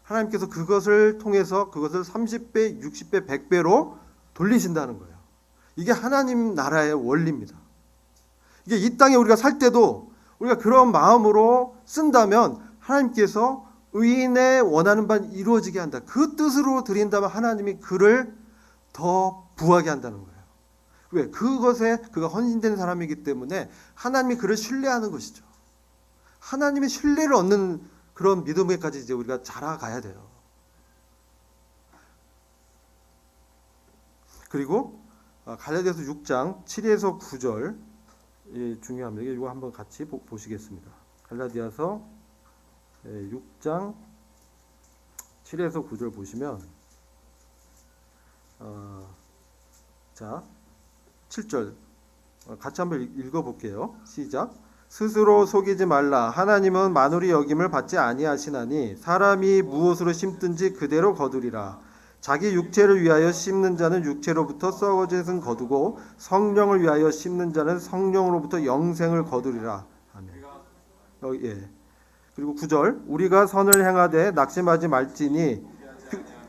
하나님께서 그것을 통해서 그것을 30배, 60배, 100배로 돌리신다는 거예요. 이게 하나님 나라의 원리입니다. 이게 이 땅에 우리가 살 때도 우리가 그런 마음으로 쓴다면 하나님께서 의인의 원하는 바는 이루어지게 한다. 그 뜻으로 드린다면 하나님이 그를 더 부하게 한다는 거예요. 왜? 그것에 그가 헌신된 사람이기 때문에 하나님이 그를 신뢰하는 것이죠. 하나님의 신뢰를 얻는 그런 믿음에까지 이제 우리가 자라가야 돼요. 그리고 갈라디아서 6장 7에서 9절 중요합니다. 이거 한번 같이 보시겠습니다. 갈라디아서 6장 7에서 9절 보시면 자 7절 같이 한번 읽어볼게요. 시작. 스스로 속이지 말라. 하나님은 만울이 여김을 받지 아니하시나니 사람이 무엇으로 심든지 그대로 거두리라. 자기 육체를 위하여 심는 자는 육체로부터 썩어짐을 거두고 성령을 위하여 심는 자는 성령으로부터 영생을 거두리라. 아멘. 예. 그리고 9절 우리가 선을 행하되 낙심하지 말지니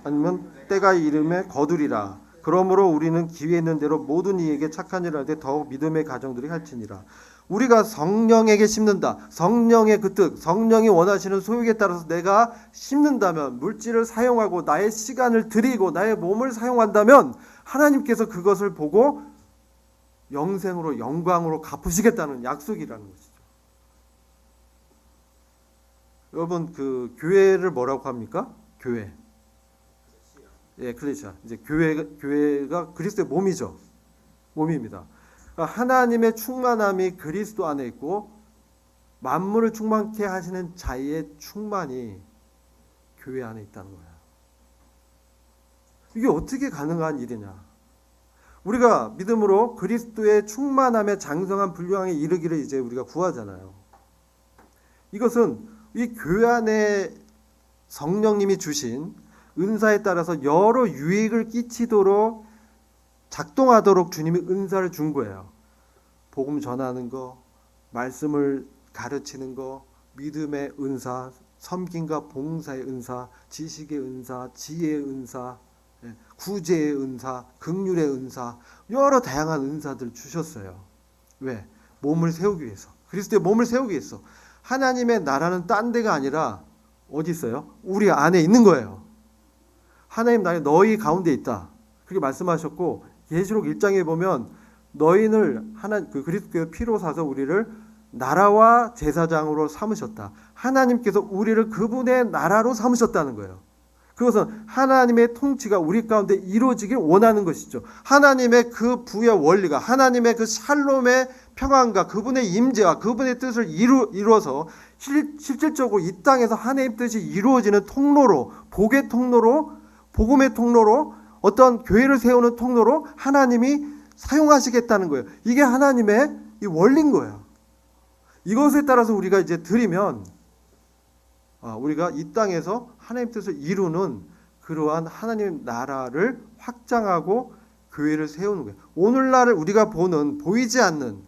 아니면 때가 이름에 거두리라. 그러므로 우리는 기회 있는 대로 모든 이에게 착한 일을 하되 더욱 믿음의 가정들이 할지니라. 우리가 성령에게 심는다. 성령의 그 뜻, 성령이 원하시는 소욕에 따라서 내가 심는다면, 물질을 사용하고 나의 시간을 드리고 나의 몸을 사용한다면 하나님께서 그것을 보고 영생으로 영광으로 갚으시겠다는 약속이라는 것이죠. 여러분 그 교회를 뭐라고 합니까? 교회. 예, 클레시아. 이제 교회가 그리스도의 몸이죠. 몸입니다. 하나님의 충만함이 그리스도 안에 있고 만물을 충만케 하시는 자의 충만이 교회 안에 있다는 거예요. 이게 어떻게 가능한 일이냐? 우리가 믿음으로 그리스도의 충만함에 장성한 분량에 이르기를 이제 우리가 구하잖아요. 이것은 이 교회 안에 성령님이 주신 은사에 따라서 여러 유익을 끼치도록 작동하도록 주님이 은사를 준 거예요. 복음 전하는 거, 말씀을 가르치는 거, 믿음의 은사, 섬김과 봉사의 은사, 지식의 은사, 지혜의 은사, 구제의 은사, 긍휼의 은사, 여러 다양한 은사들 주셨어요. 왜? 몸을 세우기 위해서. 그리스도의 몸을 세우기 위해서. 하나님의 나라는 딴 데가 아니라 어디 있어요? 우리 안에 있는 거예요. 하나님 나라가 너희 가운데 있다. 그렇게 말씀하셨고 계시록 1장에 보면 너희를 그 그리스도의 피로 사서 우리를 나라와 제사장으로 삼으셨다. 하나님께서 우리를 그분의 나라로 삼으셨다는 거예요. 그것은 하나님의 통치가 우리 가운데 이루어지길 원하는 것이죠. 하나님의 그 부의 원리가, 하나님의 그 샬롬의 평안과 그분의 임재와 그분의 뜻을 이루어서 실질적으로 이 땅에서 하나님 뜻이 이루어지는 통로로, 복의 통로로, 복음의 통로로, 어떤 교회를 세우는 통로로 하나님이 사용하시겠다는 거예요. 이게 하나님의 이 원리인 거예요. 이것에 따라서 우리가 이제 드리면 우리가 이 땅에서 하나님 뜻을 이루는 그러한 하나님 나라를 확장하고 교회를 세우는 거예요. 오늘날 우리가 보이지 않는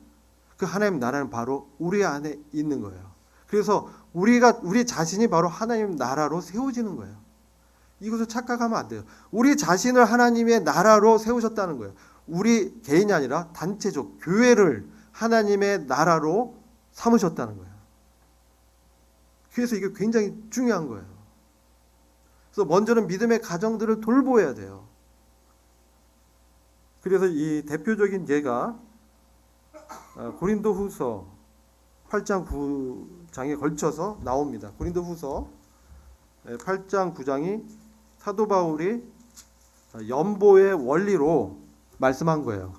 그 하나님 나라는 바로 우리 안에 있는 거예요. 그래서 우리 자신이 바로 하나님 나라로 세워지는 거예요. 이것을 착각하면 안 돼요. 우리 자신을 하나님의 나라로 세우셨다는 거예요. 우리 개인이 아니라 단체적 교회를 하나님의 나라로 삼으셨다는 거예요. 그래서 이게 굉장히 중요한 거예요. 그래서 먼저는 믿음의 가정들을 돌보아야 돼요. 그래서 이 대표적인 예가 고린도후서 8장 9장에 걸쳐서 나옵니다. 고린도후서 8장 9장이 사도 바울이 연보의 원리로 말씀한 거예요.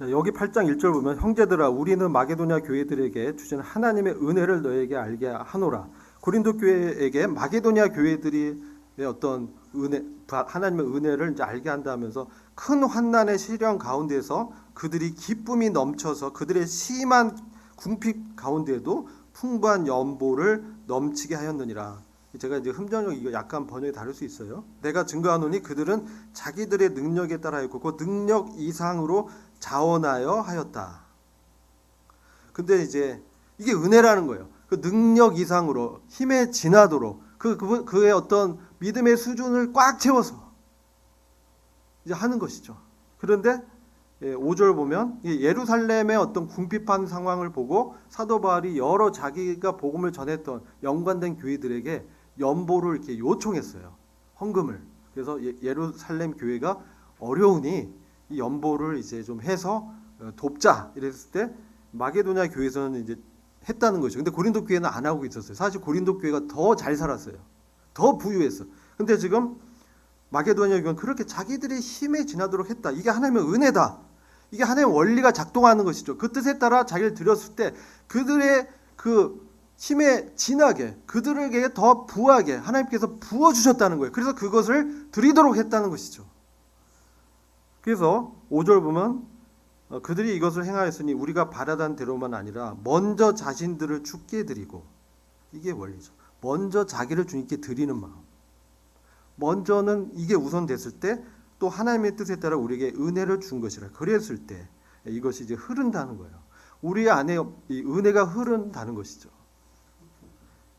여기 8장 1절 보면 형제들아 우리는 마게도냐 교회들에게 주신 하나님의 은혜를 너에게 알게 하노라. 고린도 교회에게 마게도냐 교회들이 어떤 은혜, 하나님의 은혜를 이제 알게 한다면서 큰 환난의 시련 가운데서 그들이 기쁨이 넘쳐서 그들의 심한 궁핍 가운데도 풍부한 연보를 넘치게 하였느니라. 제가 이제 흠정력 이거 약간 번역이 다를 수 있어요. 내가 증거하노니 그들은 자기들의 능력에 따라였고 그 능력 이상으로 자원하여 하였다. 근데 이제 이게 은혜라는 거예요. 그 능력 이상으로 힘에 지나도록 그의 어떤 믿음의 수준을 꽉 채워서 이제 하는 것이죠. 그런데 5절 보면 예루살렘의 어떤 궁핍한 상황을 보고 사도 바울이 여러 자기가 복음을 전했던 연관된 교회들에게 연보를 이렇게 요청했어요. 헌금을. 그래서 예루살렘 교회가 어려우니 이 연보를 이제 좀 해서 돕자 이랬을 때 마게도냐 교회에서는 이제 했다는 거죠. 근데 고린도 교회는 안 하고 있었어요. 사실 고린도 교회가 더 잘 살았어요. 더 부유했어. 근데 지금 마게도냐 교회는 그렇게 자기들의 힘에 지나도록 했다. 이게 하나님의 은혜다. 이게 하나님의 원리가 작동하는 것이죠. 그 뜻에 따라 자기를 드렸을 때 그들의 그 힘에 지나게 그들에게 더 부하게 하나님께서 부어주셨다는 거예요. 그래서 그것을 드리도록 했다는 것이죠. 그래서 5절 보면 그들이 이것을 행하였으니 우리가 바라던 대로만 아니라 먼저 자신들을 주께 드리고, 이게 원리죠. 먼저 자기를 주님께 드리는 마음. 먼저는 이게 우선됐을 때 또 하나님의 뜻에 따라 우리에게 은혜를 준 것이라. 그랬을 때 이것이 이제 흐른다는 거예요. 우리 안에 이 은혜가 흐른다는 것이죠.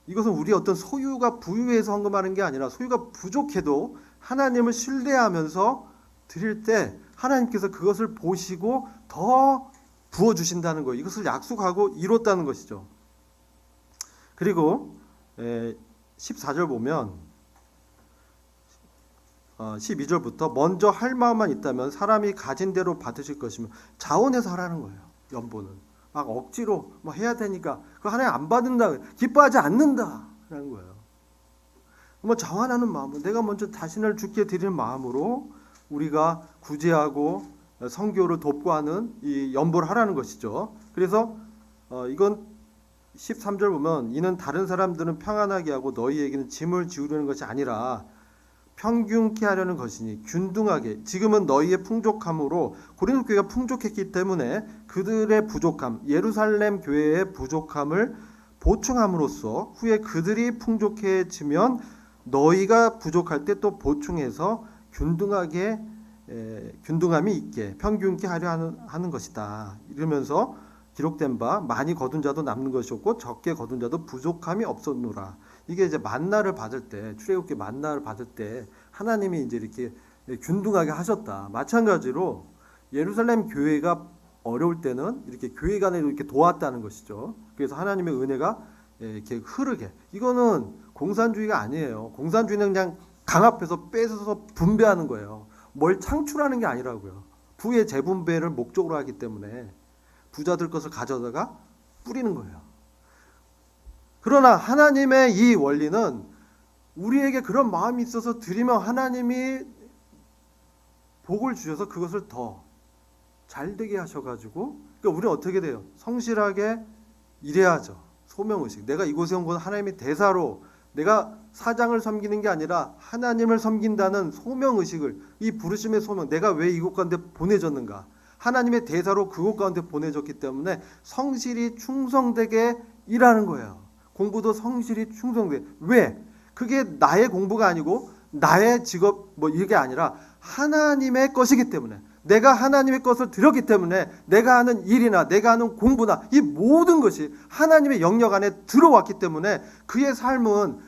이것은 우리 어떤 소유가 부유해서 헌금하는 게 아니라 소유가 부족해도 하나님을 신뢰하면서 드릴 때 하나님께서 그것을 보시고 더 부어주신다는 거예요. 이것을 약속하고 이뤘다는 것이죠. 그리고 14절 보면 12절부터 먼저 할 마음만 있다면 사람이 가진 대로 받으실 것이며, 자원해서 하라는 거예요. 연보는 막 억지로 뭐 해야 되니까 그 하나님 안 받는다, 기뻐하지 않는다라는 거예요. 뭐 자원하는 마음으로, 내가 먼저 자신을 주께 드리는 마음으로 우리가 구제하고 선교를 돕고 하는 이 연보를 하라는 것이죠. 그래서 이건 13절 보면 이는 다른 사람들은 평안하게 하고 너희에게는 짐을 지우려는 것이 아니라 평균케 하려는 것이니 균등하게. 지금은 너희의 풍족함으로, 고린도 교회가 풍족했기 때문에 그들의 부족함, 예루살렘 교회의 부족함을 보충함으로써 후에 그들이 풍족해지면 너희가 부족할 때 또 보충해서 균등하게, 균등함이 있게 평균케 하려 하는 것이다. 이러면서 기록된 바 많이 거둔 자도 남는 것이 없고 적게 거둔 자도 부족함이 없었노라. 이게 이제 만나를 받을 때, 출애굽기 만나를 받을 때 하나님이 이제 이렇게 균등하게 하셨다. 마찬가지로 예루살렘 교회가 어려울 때는 이렇게 교회 간에 이렇게 도왔다는 것이죠. 그래서 하나님의 은혜가 이렇게 흐르게. 이거는 공산주의가 아니에요. 공산주의는 그냥 강 앞에서 뺏어서 분배하는 거예요. 뭘 창출하는 게 아니라고요. 부의 재분배를 목적으로 하기 때문에 부자들 것을 가져다가 뿌리는 거예요. 그러나 하나님의 이 원리는 우리에게 그런 마음이 있어서 드리면 하나님이 복을 주셔서 그것을 더 잘되게 하셔가지고, 그러니까 우리는 어떻게 돼요? 성실하게 일해야죠. 소명의식. 내가 이곳에 온 건 하나님의 대사로, 내가 사장을 섬기는 게 아니라 하나님을 섬긴다는 소명의식을, 이 부르심의 소명, 내가 왜 이곳 가운데 보내졌는가, 하나님의 대사로 그곳 가운데 보내졌기 때문에 성실히 충성되게 일하는 거예요. 공부도 성실히 충성되게. 왜? 그게 나의 공부가 아니고 나의 직업 뭐 이게 아니라 하나님의 것이기 때문에, 내가 하나님의 것을 드렸기 때문에 내가 하는 일이나 내가 하는 공부나 이 모든 것이 하나님의 영역 안에 들어왔기 때문에 그의 삶은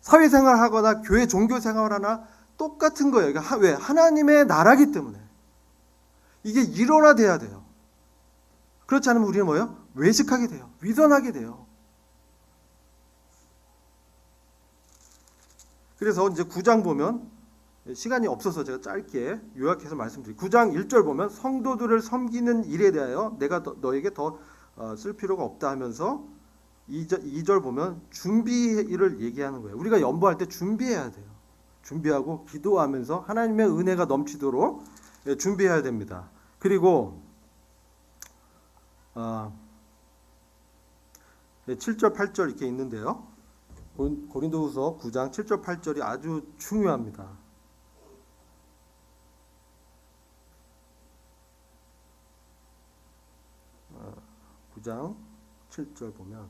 사회생활 하거나 교회 종교생활 하나 똑같은 거예요. 왜? 하나님의 나라기 때문에 이게 일원화돼야 돼요. 그렇지 않으면 우리는 뭐예요? 외식하게 돼요. 위선하게 돼요. 그래서 이제 9장 보면, 시간이 없어서 제가 짧게 요약해서 말씀드릴게요. 9장 1절 보면 성도들을 섬기는 일에 대하여 내가 너에게 더 쓸 필요가 없다 하면서 2절 보면 준비를 얘기하는 거예요. 우리가 연보할 때 준비해야 돼요. 준비하고 기도하면서 하나님의 은혜가 넘치도록 준비해야 됩니다. 그리고 7절 8절 이렇게 있는데요. 고린도후서 9장 7절 8절이 아주 중요합니다. 9장 7절 보면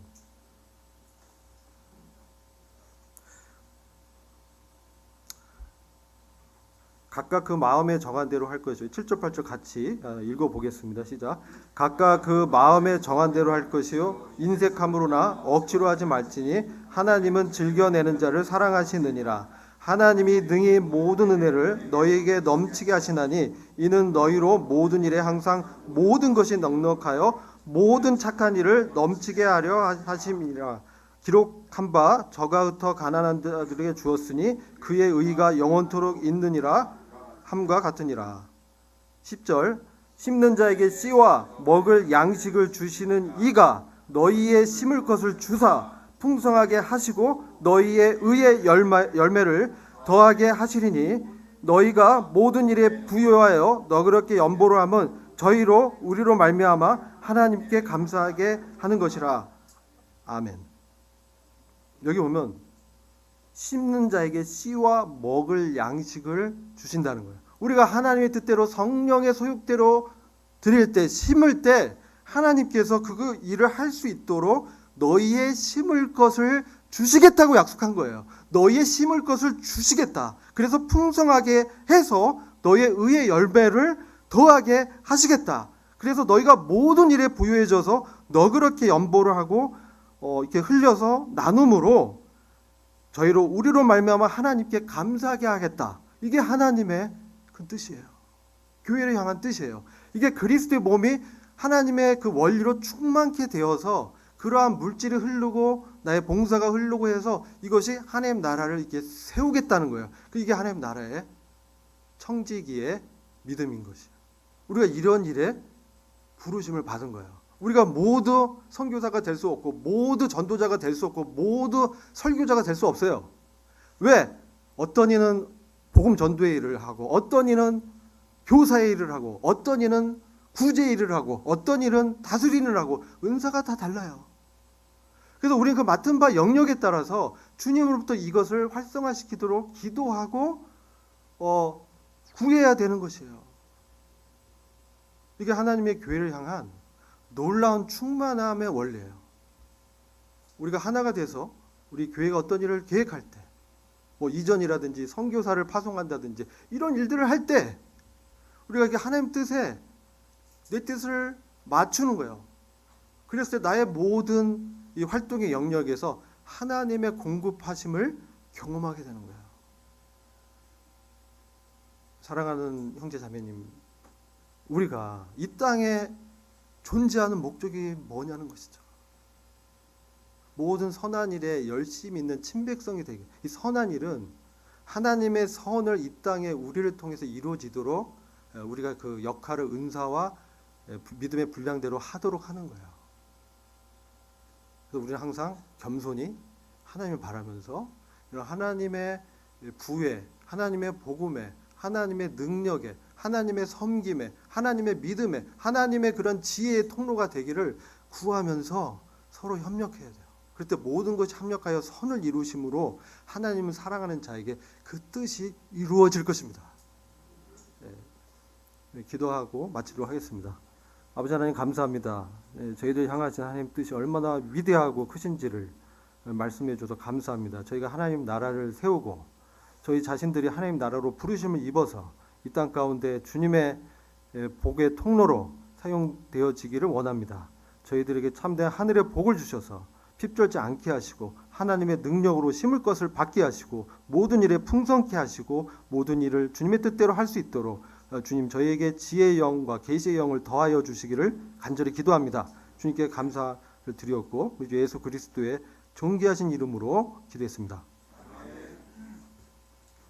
각각 그 마음에 정한 대로 할 것이요. 7절 8절 같이 읽어보겠습니다. 시작. 각각 그 마음에 정한 대로 할 것이요 인색함으로나 억지로 하지 말지니 하나님은 즐겨내는 자를 사랑하시느니라. 하나님이 능히 모든 은혜를 너희에게 넘치게 하시나니 이는 너희로 모든 일에 항상 모든 것이 넉넉하여 모든 착한 일을 넘치게 하려 하심이라. 기록한 바 저가 흩어 가난한 자들에게 주었으니 그의 의가 영원토록 있느니라 함과 같으니라. 10절. 심는 자에게 씨와 먹을 양식을 주시는 이가 너희의 심을 것을 주사 풍성하게 하시고 너희의 의의 열매를 더하게 하시리니 너희가 모든 일에 부요하여 너그럽게 연보를 하면 저희로 우리로 말미암아 하나님께 감사하게 하는 것이라. 아멘. 여기 보면 심는 자에게 씨와 먹을 양식을 주신다는 거예요. 우리가 하나님의 뜻대로 성령의 소욕대로 드릴 때, 심을 때 하나님께서 그 일을 할 수 있도록 너희의 심을 것을 주시겠다고 약속한 거예요. 너희의 심을 것을 주시겠다. 그래서 풍성하게 해서 너희의 의의 열매를 더하게 하시겠다. 그래서 너희가 모든 일에 부유해져서 너그럽게 연보를 하고 이렇게 흘려서 나눔으로 저희로 우리로 말미암아 하나님께 감사하게 하겠다. 이게 하나님의 그 뜻이에요. 교회를 향한 뜻이에요. 이게 그리스도의 몸이 하나님의 그 원리로 충만케 되어서 그러한 물질이 흐르고 나의 봉사가 흐르고 해서 이것이 하나님 나라를 이렇게 세우겠다는 거예요. 이게 하나님 나라의 청지기의 믿음인 것이에요. 우리가 이런 일에 부르심을 받은 거예요. 우리가 모두 선교사가 될 수 없고 모두 전도자가 될 수 없고 모두 설교자가 될 수 없어요. 왜? 어떤 이는 복음 전도의 일을 하고 어떤 이는 교사의 일을 하고 어떤 이는 구제의 일을 하고 어떤 일은 다스리는 일을 하고 은사가 다 달라요. 그래서 우리는 그 맡은 바 영역에 따라서 주님으로부터 이것을 활성화시키도록 기도하고 구해야 되는 것이에요. 이게 하나님의 교회를 향한 놀라운 충만함의 원리예요. 우리가 하나가 돼서 우리 교회가 어떤 일을 계획할 때, 이전이라든지 선교사를 파송한다든지 이런 일들을 할 때 우리가 이게 하나님 뜻에 내 뜻을 맞추는 거예요. 그랬을 때 나의 모든 이 활동의 영역에서 하나님의 공급하심을 경험하게 되는 거예요. 사랑하는 형제 자매님, 우리가 이 땅에 존재하는 목적이 뭐냐는 것이죠. 모든 선한 일에 열심히 있는 친백성이 되게, 이 선한 일은 하나님의 선을 이 땅에 우리를 통해서 이루어지도록 우리가 그 역할을 은사와 믿음의 분량대로 하도록 하는 거예요. 그래서 우리는 항상 겸손히 하나님을 바라면서 이런 하나님의 부에, 하나님의 복음에, 하나님의 능력에, 하나님의 섬김에, 하나님의 믿음에, 하나님의 그런 지혜의 통로가 되기를 구하면서 서로 협력해야 돼요. 그럴 때 모든 것이 협력하여 선을 이루심으로 하나님을 사랑하는 자에게 그 뜻이 이루어질 것입니다. 네, 기도하고 마치도록 하겠습니다. 아버지 하나님 감사합니다. 저희들 향하신 하나님 뜻이 얼마나 위대하고 크신지를 말씀해 주셔서 감사합니다. 저희가 하나님 나라를 세우고 저희 자신들이 하나님 나라로 부르심을 입어서 이 땅 가운데 주님의 복의 통로로 사용되어지기를 원합니다. 저희들에게 참된 하늘의 복을 주셔서 핍절지 않게 하시고 하나님의 능력으로 심을 것을 받게 하시고 모든 일에 풍성케 하시고 모든 일을 주님의 뜻대로 할 수 있도록 주님 저희에게 지혜의 영과 계시의 영을 더하여 주시기를 간절히 기도합니다. 주님께 감사를 드렸고 우리 주 예수 그리스도의 존귀하신 이름으로 기도했습니다.